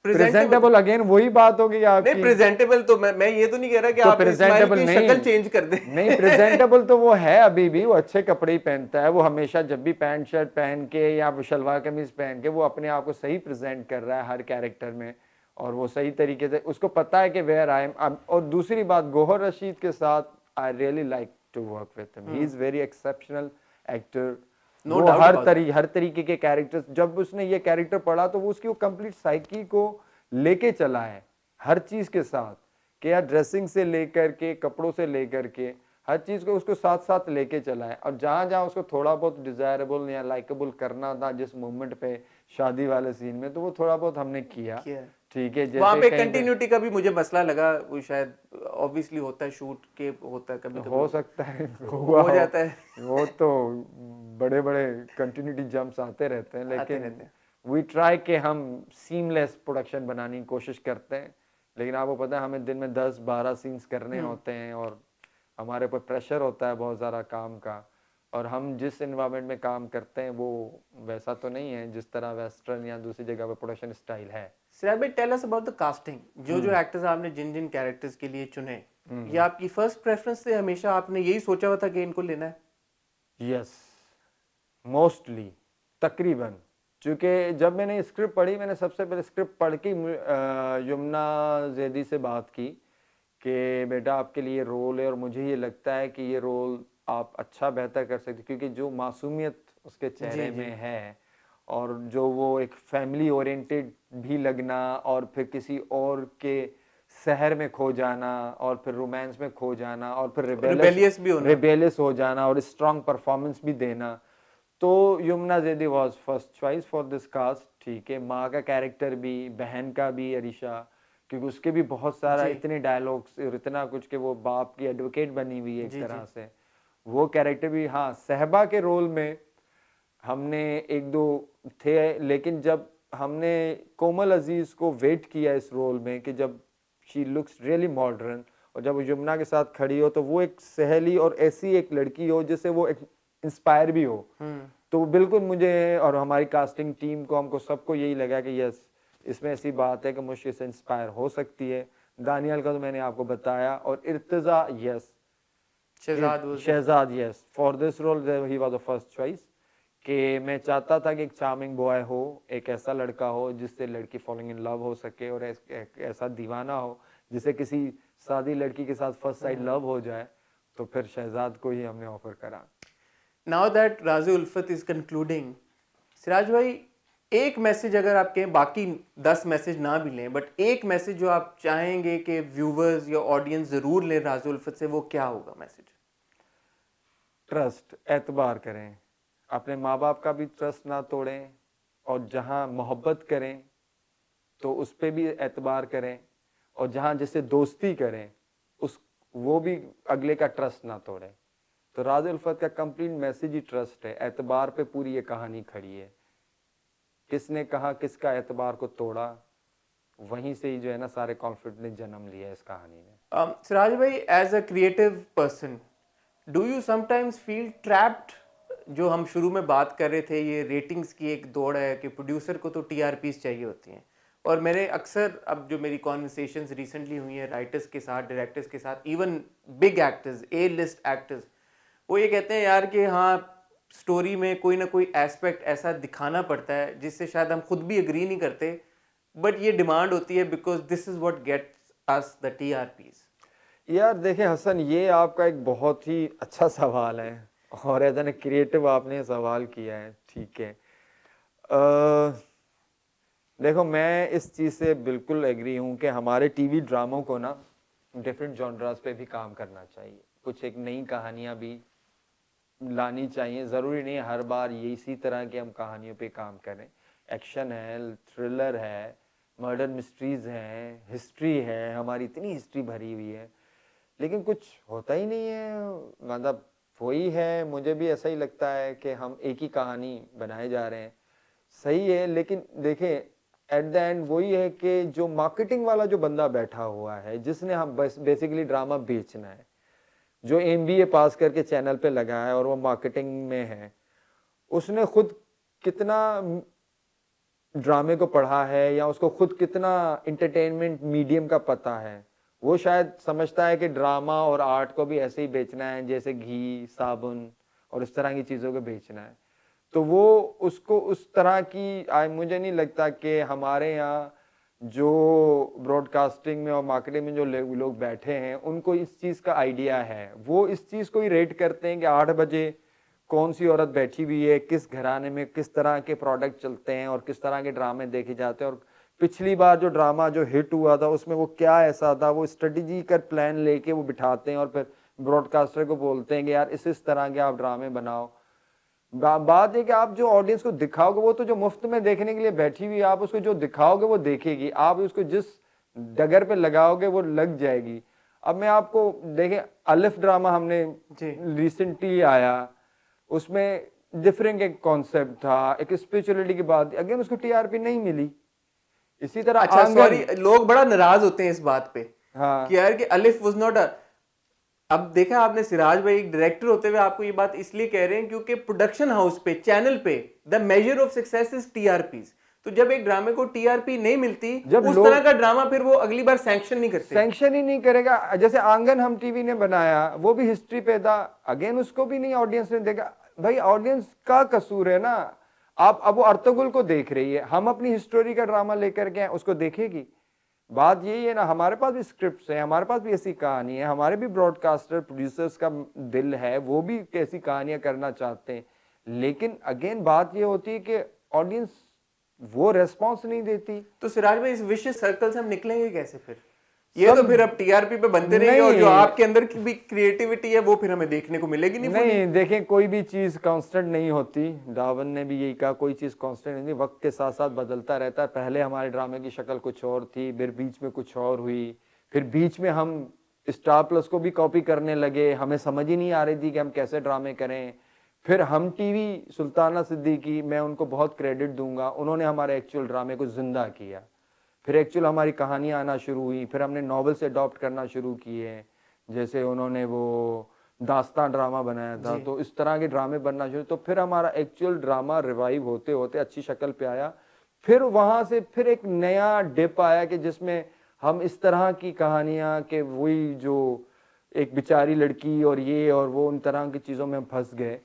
Presentable presentable, again वही बात होगी नहीं, आपकी। प्रेजेंटेबल तो मैं ये तो नहीं कह रहा कि तो आप इस्माइल प्रेजेंटेबल की नहीं, शक्ल चेंज कर दें। नहीं प्रेजेंटेबल तो वो है, अभी भी वो अच्छे कपड़े ही पहनता है, वो हमेशा जब भी पैंट शर्ट पहन के या शलवार कमीज पहन के वो अपने आप को सही प्रेजेंट कर रहा है हर कैरेक्टर में, और वो सही तरीके से उसको पता है कि वेयर आई एम। और दूसरी बात, गौहर रशीद के साथ I really like to work with him, he is very exceptional actor. No वो डाउट अबाउट दैट। हर तरीके के कैरेक्टर्स, जब उसने ये कैरेक्टर पढ़ा तो वो उसकी वो कंप्लीट साइकी को लेके चला है हर चीज के साथ, कि यार ड्रेसिंग से लेकर के, कपड़ों से लेकर के हर चीज को उसको साथ साथ लेके चला है, और जहां जहां उसको थोड़ा बहुत डिजायरेबल या लाइकेबल करना था जिस मूवमेंट पे शादी वाले सीन में, तो वो थोड़ा बहुत हमने किया। किया है। ठीक है, वहां जैसे पे कहीं पे कंटिन्यूटी का भी मुझे मसला लगा, वो शायद ऑब्वियसली होता है, शूट के होता है कभी कभी हो सकता है हुआ हो हो, जाता है। वो तो बड़े बड़े कंटिन्यूटी जंप्स आते रहते हैं, आते लेकिन रहते हैं। वी ट्राई के हम सीमलेस प्रोडक्शन बनाने की कोशिश करते हैं। लेकिन आपको पता है हमें दिन में 10-12 सीन्स करने होते हैं, और हमारे ऊपर प्रेशर होता है बहुत ज़्यादा काम का, और हम जिस इन्वायरमेंट में काम करते हैं वो वैसा तो नहीं है जिस तरह वेस्टर्न या दूसरी जगह पे प्रोडक्शन स्टाइल है। सिराज भाई, tell us about the casting. जो जो एक्टर्स आपने जिन जिन कैरेक्टर्स के लिए चुने, ये आपकी फर्स्ट प्रेफरेंस थे? हमेशा आपने यही सोचा हुआ था कि इनको लेना है? यस, मोस्टली, तकरीबन। क्योंकि जब मैंने स्क्रिप्ट पढ़ी, मैंने सबसे पहले स्क्रिप्ट पढ़ के यमुना जैदी से बात की कि बेटा आपके लिए रोल है, और मुझे ये लगता है कि ये रोल आप अच्छा बेहतर कर सकते, क्योंकि जो मासूमियत उसके जी चेहरे जी। में है, और जो वो एक फैमिली ओरिएंटेड भी लगना, और फिर किसी और के शहर में खो जाना, और फिर रोमांस में खो जाना, और फिर रिबेलियस भी होना। रिबेलियस हो जाना, और स्ट्रांग परफॉर्मेंस भी देना, तो Yamuna Zaidi was first choice for this cast. ठीक है, माँ का कैरेक्टर भी, बहन का भी, अरीशा, क्योंकि उसके भी बहुत सारा जी इतने डायलॉग्स और इतना कुछ कि वो बाप की एडवोकेट बनी हुई है एक जी जी। तरह से, वो कैरेक्टर भी। हाँ, सहबा के रोल में हमने एक दो थे, लेकिन जब हमने कोमल अजीज को वेट किया इस रोल में कि जब शी लुक्स रियली मॉडर्न, और जब वो यमुना के साथ खड़ी हो तो वो एक सहेली और ऐसी एक लड़की हो जिससे वो इंस्पायर भी हो, तो बिल्कुल मुझे और हमारी कास्टिंग टीम को, हमको सबको यही लगा कि यस, इसमें ऐसी बात है कि मुझे इससे इंस्पायर हो सकती है। दानियल का तो मैंने आपको बताया, और Irtiza, yes, Shahzad was the Shahzad, yes, for this role he was the first choice, कि मैं चाहता था कि एक चार्मिंग बॉय हो, एक ऐसा लड़का हो जिससे लड़की फॉलोइंग इन लव हो सके, और एक ऐसा दीवाना हो जिसे किसी सादी लड़की के साथ फर्स्ट साइड लव हो जाए, तो फिर शहजाद को ही हमने ऑफर करा। नाउ दैट राज़ी उल्फत इज कंक्लूडिंग, सिराज भाई, एक मैसेज अगर आप कहें, बाकी 10 मैसेज ना भी लें, बट एक मैसेज जो आप चाहेंगे कि व्यूवर्स या ऑडियंस जरूर लें राज़ी उल्फत से, वो क्या होगा मैसेज? ट्रस्ट, एतबार करें, अपने माँ बाप का भी ट्रस्ट ना तोड़ें, और जहाँ मोहब्बत करें तो उस पर भी एतबार करें, और जहाँ जिससे दोस्ती करें उस वो भी अगले का ट्रस्ट ना तोड़ें। तो राज़ उल्फत का कंप्लीट मैसेज ही ट्रस्ट है, एतबार पे पूरी ये कहानी खड़ी है। किसने कहा किसका एतबार को तोड़ा, वहीं से ही जो है ना सारे कॉन्फ्लिक्ट ने जन्म लिया इस कहानी में। सिराज भाई, as a creative person, do you sometimes feel trapped? जो हम शुरू में बात कर रहे थे, ये रेटिंग्स की एक दौड़ है कि प्रोड्यूसर को तो टीआरपीस चाहिए होती हैं, और मैंने अक्सर, अब जो मेरी कॉन्वर्सेशंस रिसेंटली हुई हैं राइटर्स के साथ, डायरेक्टर्स के साथ, इवन बिग एक्टर्स, ए लिस्ट एक्टर्स, वो ये कहते हैं यार कि हाँ, स्टोरी में कोई ना कोई एस्पेक्ट ऐसा दिखाना पड़ता है जिससे शायद हम खुद भी एग्री नहीं करते, बट ये डिमांड होती है because this is what gets us the TRPs. यार देखिए हसन, ये आपका एक बहुत ही अच्छा सवाल है, और एज एन क्रिएटिव आपने सवाल किया है। ठीक है, देखो मैं इस चीज़ से बिल्कुल एग्री हूँ कि हमारे टीवी ड्रामों को ना डिफरेंट जॉनरास पे भी काम करना चाहिए, कुछ एक नई कहानियाँ भी लानी चाहिए। ज़रूरी नहीं हर बार ये इसी तरह की हम कहानियों पे काम करें। एक्शन है, थ्रिलर है, मर्डर मिस्ट्रीज़ हैं, हिस्ट्री है, हमारी इतनी हिस्ट्री भरी हुई है, लेकिन कुछ होता ही नहीं है। मतलब वही है, मुझे भी ऐसा ही लगता है कि हम एक ही कहानी बनाए जा रहे हैं। सही है, लेकिन देखें एट द एंड वही है कि जो मार्केटिंग वाला जो बंदा बैठा हुआ है, जिसने हम बस बेसिकली ड्रामा बेचना है, जो एमबीए पास करके चैनल पे लगा है और वो मार्केटिंग में है, उसने खुद कितना ड्रामे को पढ़ा है, या उसको खुद कितना इंटरटेनमेंट मीडियम का पता है। वो शायद समझता है कि ड्रामा और आर्ट को भी ऐसे ही बेचना है जैसे घी, साबुन और इस तरह की चीज़ों को बेचना है। तो वो उसको उस तरह की मुझे नहीं लगता कि हमारे यहाँ जो ब्रॉडकास्टिंग में और मार्केटिंग में जो लोग बैठे हैं उनको इस चीज़ का आइडिया है। वो इस चीज़ को ही रेट करते हैं कि 8 बजे कौन सी औरत बैठी हुई है, किस घराने में किस तरह के प्रोडक्ट चलते हैं और किस तरह के ड्रामे देखे जाते हैं, और पिछली बार जो ड्रामा जो हिट हुआ था उसमें वो क्या ऐसा था, वो स्ट्रेटेजी कर प्लान लेके वो बिठाते हैं और फिर ब्रॉडकास्टर को बोलते हैं कि यार इस तरह के आप ड्रामे बनाओ। बात है कि आप जो ऑडियंस को दिखाओगे, वो तो जो मुफ्त में देखने के लिए बैठी हुई, आप उसको जो दिखाओगे वो देखेगी, आप उसको जिस डगर पे लगाओगे वो लग जाएगी। अब मैं आपको देखें, अलिफ ड्रामा हमने रिसेंटली आया, उसमें डिफरेंट एक कॉन्सेप्ट था, एक स्पिरिचुअलिटी की बात, अगेन उसको टीआरपी नहीं मिली। इसी तरह अच्छा सॉरी, लोग बड़ा नाराज होते हैं इस बात पे हाँ कि यार कि अलिफ वाज नॉट अ, अब देखा आपने सिराज भाई एक डायरेक्टर होते हुए आपको ये बात इसलिए कह रहे हैं क्योंकि प्रोडक्शन हाउस पे, चैनल पे the measure of success is TRPs. तो जब एक ड्रामे को टीआरपी नहीं मिलती, जब उस लोग तरह का ड्रामा फिर वो अगली बार सैंक्शन नहीं करते। सैंक्शन ही नहीं करेगा। जैसे आंगन हम टीवी ने बनाया, वो भी हिस्ट्री पे था, अगेन उसको भी नहीं ऑडियंस ने देखा। भाई ऑडियंस का कसूर है ना। आप अब वो अर्तुगरुल को देख रही है, हम अपनी हिस्टोरी का ड्रामा लेकर के उसको देखेगी। बात यही है ना, हमारे पास भी स्क्रिप्ट्स हैं, हमारे पास भी ऐसी कहानी है, हमारे भी ब्रॉडकास्टर प्रोड्यूसर्स का दिल है, वो भी कैसी कहानियां करना चाहते हैं। लेकिन अगेन बात ये होती है कि ऑडियंस वो रेस्पॉन्स नहीं देती। तो सिराज भाई इस विशियस सर्कल से हम निकलेंगे कैसे फिर? ये तो फिर अब टीआरपी पे बनते रहेंगे और जो आपके अंदर की भी क्रिएटिविटी है वो फिर हमें देखने को मिलेगी नहीं। नहीं देखें, कोई भी चीज कांस्टेंट नहीं होती। डावन ने भी यही कहा, कोई चीज कांस्टेंट नहीं, वक्त के साथ साथ बदलता रहता है। पहले हमारे ड्रामे की शक्ल कुछ और थी, फिर बीच में कुछ और हुई, फिर बीच में हम स्टार प्लस को भी कॉपी करने लगे, हमें समझ ही नहीं आ रही थी कि हम कैसे ड्रामे करें। फिर हम टीवी, सुल्ताना सिद्दीकी, मैं उनको बहुत क्रेडिट दूंगा, उन्होंने हमारे एक्चुअल ड्रामे को जिंदा किया। फिर एक्चुअल हमारी कहानियां आना शुरू हुई, फिर हमने नॉवेल से अडॉप्ट करना शुरू किए, जैसे उन्होंने वो दास्तान ड्रामा बनाया था, तो इस तरह के ड्रामे बनना शुरू। तो फिर हमारा एक्चुअल ड्रामा रिवाइव होते होते अच्छी शक्ल पे आया। फिर वहां से फिर एक नया डिप आया कि जिसमें हम इस तरह की कहानियां के वही जो एक बेचारी लड़की और ये और वो, उन तरह की चीज़ों में फंस गए।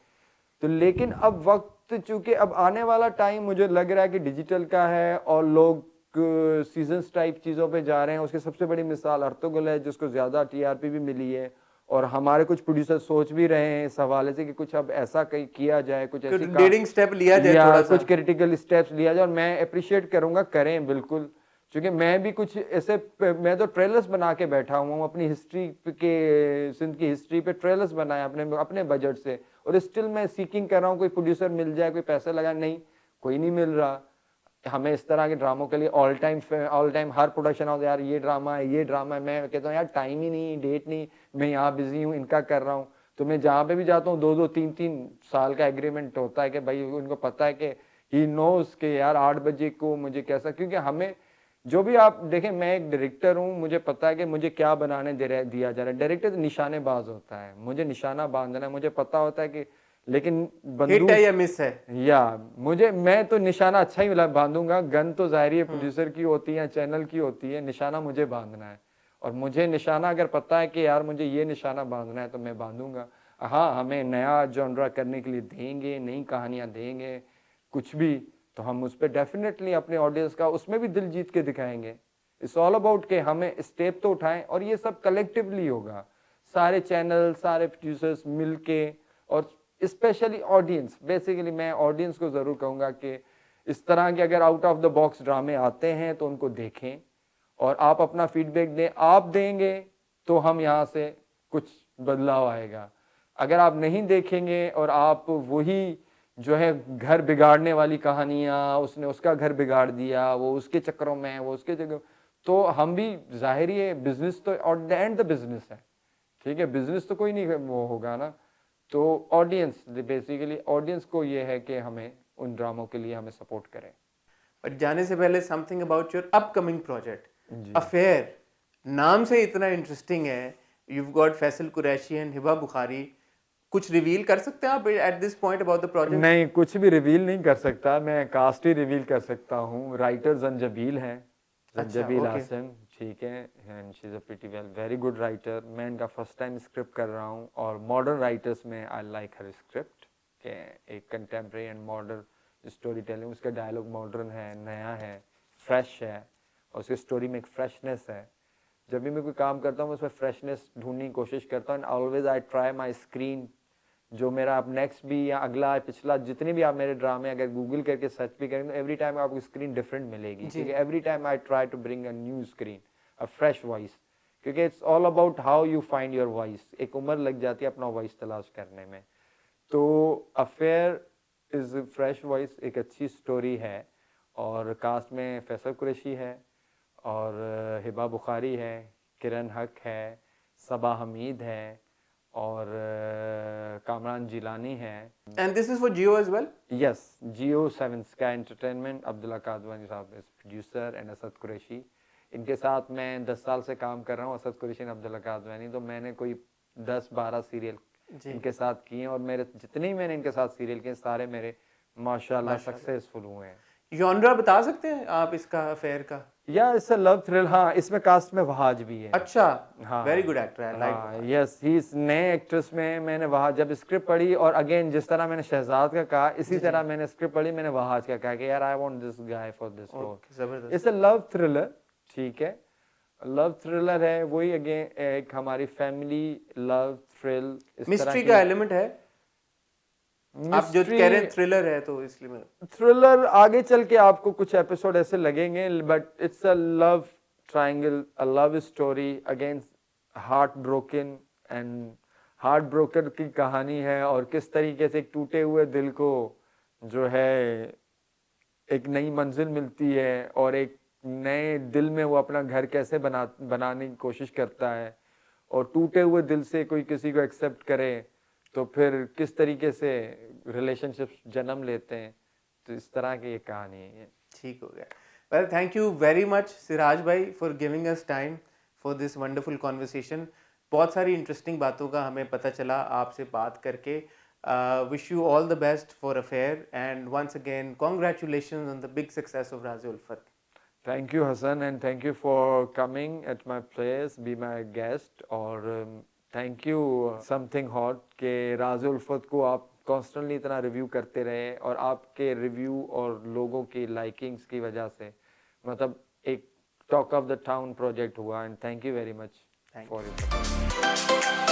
तो लेकिन अब वक्त, चूंकि अब आने वाला टाइम मुझे लग रहा है कि डिजिटल का है और लोग सीजन्स टाइप चीज़ों पे जा रहे हैं। उसकी सबसे बड़ी मिसाल अर्तुगरुल है, जिसको ज़्यादा टीआरपी भी मिली है, और हमारे कुछ प्रोड्यूसर सोच भी रहे हैं इस हवाले से कि कुछ अब ऐसा कहीं किया जाए, कुछ ऐसी डेटिंग स्टेप लिया जाए, या थोड़ा सा कुछ क्रिटिकल स्टेप्स लिया जाए। और मैं अप्रिशिएट करूंगा, करें बिल्कुल, क्योंकि मैं भी कुछ ऐसे, मैं तो ट्रेलर्स बना के बैठा हुआ हूँ अपनी हिस्ट्री के, सिंध की हिस्ट्री पे ट्रेलर्स बनाए अपने बजट से, और स्टिल मैं सीकिंग कर रहा हूँ कोई प्रोड्यूसर मिल जाए, कोई पैसा लगा, नहीं कोई नहीं मिल रहा। हमें इस तरह के ड्रामों के लिए ऑल टाइम हर प्रोडक्शन हाउस, यार ये ड्रामा है, ये ड्रामा है। मैं कहता हूँ यार टाइम ही नहीं, डेट नहीं, मैं यहाँ बिजी हूँ, इनका कर रहा हूँ। तो मैं जहाँ पे भी जाता हूँ 2-2, 3-3 साल का एग्रीमेंट होता है कि भाई उनको पता है कि ही नोस के यार 8 बजे को मुझे कैसा, क्योंकि हमें जो भी आप देखें, मैं एक डायरेक्टर हूँ, मुझे पता है कि मुझे क्या बनाने दिया जा रहा है। डायरेक्टर निशानेबाज होता है, मुझे निशाना बांधना है, मुझे पता होता है कि, लेकिन हिट है या मिस है, या मैं तो निशाना अच्छा ही बांधूंगा। गन तो जाहिर है प्रोड्यूसर की होती है, चैनल की होती है, निशाना मुझे बांधना है। और मुझे निशाना अगर पता है कि यार मुझे ये निशाना बांधना है तो मैं बांधूंगा। हाँ, हमें नया जॉनरा करने के लिए देंगे, नई कहानियां देंगे, कुछ भी, तो हम उस पर डेफिनेटली अपने ऑडियंस का उसमें भी दिल जीत के दिखाएंगे। इट्स ऑल अबाउट के हमें स्टेप तो उठाएं, और ये सब कलेक्टिवली होगा, सारे चैनल, सारे प्रोड्यूसर्स मिलके, और स्पेशली ऑडियंस। बेसिकली मैं ऑडियंस को जरूर कहूंगा कि इस तरह के अगर आउट ऑफ द बॉक्स ड्रामे आते हैं तो उनको देखें और आप अपना फीडबैक दें। आप देंगे तो हम यहाँ से कुछ बदलाव आएगा। अगर आप नहीं देखेंगे और आप वही जो है घर बिगाड़ने वाली कहानियां, उसने उसका घर बिगाड़ दिया, वो उसके चक्करों में, वो उसके चक्कर, तो हम भी, जाहिर है बिजनेस तो और द एंड द बिजनेस है, ठीक है, बिजनेस तो कोई नहीं वो होगा ना। तो ऑडियंस, बेसिकली ऑडियंस को ये है कि हमें उन ड्रामों के लिए हमें सपोर्ट करें। बट जाने से पहले something about your upcoming project जी। अफेयर। नाम से इतना इंटरेस्टिंग है, you got Faisal Qureshi and Hiba Bukhari. कुछ रिवील कर सकते हैं आप at this point about the project? नहीं, कुछ भी रिवील नहीं कर सकता मैं, कास्ट ही रिवील कर सकता हूँ। राइटर जंजबील हैं, जंजबील आसिम, ठीक है, and she is a pretty very good writer. मैं इनका फर्स्ट टाइम स्क्रिप्ट कर रहा हूँ, और मॉडर्न राइटर्स में आई लाइक हर स्क्रिप्ट के एक contemporary and modern story telling. उसका डायलॉग मॉडर्न है, नया है, फ्रेश है, और उसकी स्टोरी में एक फ्रेशनेस है। जब भी मैं कोई काम करता हूँ उसमें फ्रेशनेस ढूंढने की कोशिश करता हूँ, and always I try my screen. जो मेरा अब नेक्स्ट भी या अगला पिछला जितने भी आप मेरे ड्रामे अगर गूगल करके सर्च भी करेंगे, एवरी टाइम आपको स्क्रीन डिफरेंट मिलेगी, क्योंकि every time I try to bring a new screen, a fresh voice, क्योंकि it's all about how you find your voice. एक उम्र लग जाती है अपना वॉइस तलाश करने में। तो अफेयर इज फ्रेश वॉइस एक अच्छी स्टोरी है, और कास्ट में फैसल कुरैशी है, और हिबा बुखारी है, किरण हक है, सबा हमीद है, और कामरान जिलानी है। And this is for Jio as well? Yes, Geo 7 Sky Entertainment, Abdullah Kadwani sahab is producer and Asad Qureshi. इनके साथ मैं 10 साल से काम कर रहा हूँ, असद कुरैशी और अब्दुल्ला कादवानी। तो मैंने कोई 10-12 सीरियल इनके साथ किए हैं, और मेरे जितने ही मैंने इनके साथ सीरियल किए सारे मेरे माशाल्लाह सक्सेसफुल हुए हैं। जॉनरा बता सकते हैं आप इसका, अफेयर का? या इट्स अ लव थ्रिल। हाँ, इसमें कास्ट में वहाज भी है। अच्छा, हाँ, very good actor, I like. हाँ, यस, ही इज नए एक्ट्रेस में। मैंने वहाज जब स्क्रिप्ट पढ़ी, और अगेन जिस तरह मैंने शहजाद का कहा, इसी तरह मैंने स्क्रिप्ट पढ़ी, मैंने वहाज का कहा कि यार I want this guy for this role. जबरदस्त। इट्स अ लव थ्रिलर, ठीक है, लव थ्रिलर है वही। अगेन एक हमारी फैमिली लव थ्रिल, मिस्ट्री का एलिमेंट है? आप जो कह रहे हैं थ्रिलर है, तो इसलिए मैं थ्रिलर आगे चल के आपको कुछ एपिसोड ऐसे लगेंगे, but it's a love triangle, a love story against heart broken, and heart broken की कहानी है, और किस तरीके से एक टूटे हुए दिल को जो है एक नई मंजिल मिलती है, और एक नए दिल में वो अपना घर कैसे बनाने की कोशिश करता है, और टूटे हुए दिल से कोई किसी को एक्सेप्ट करे तो फिर किस तरीके से रिलेशनशिप्स जन्म लेते हैं। तो इस तरह की ये कहानी है। ठीक हो गया। Well, thank you very much Siraj bhai for giving us time for this wonderful conversation. बहुत सारी इंटरेस्टिंग बातों का हमें पता चला आपसे बात करके। Wish you all the best for affair, and once again congratulation on the big success of Raaz-e Ulfat. Thank you Hasan, and thank you for coming at my place, be my guest, और थैंक यू समथिंग हॉट के राज़ी उल्फत को आप constantly इतना review करते रहे, और आपके review और लोगों की लाइकिंग्स की वजह से मतलब एक talk of the town project हुआ, and thank you very much for it.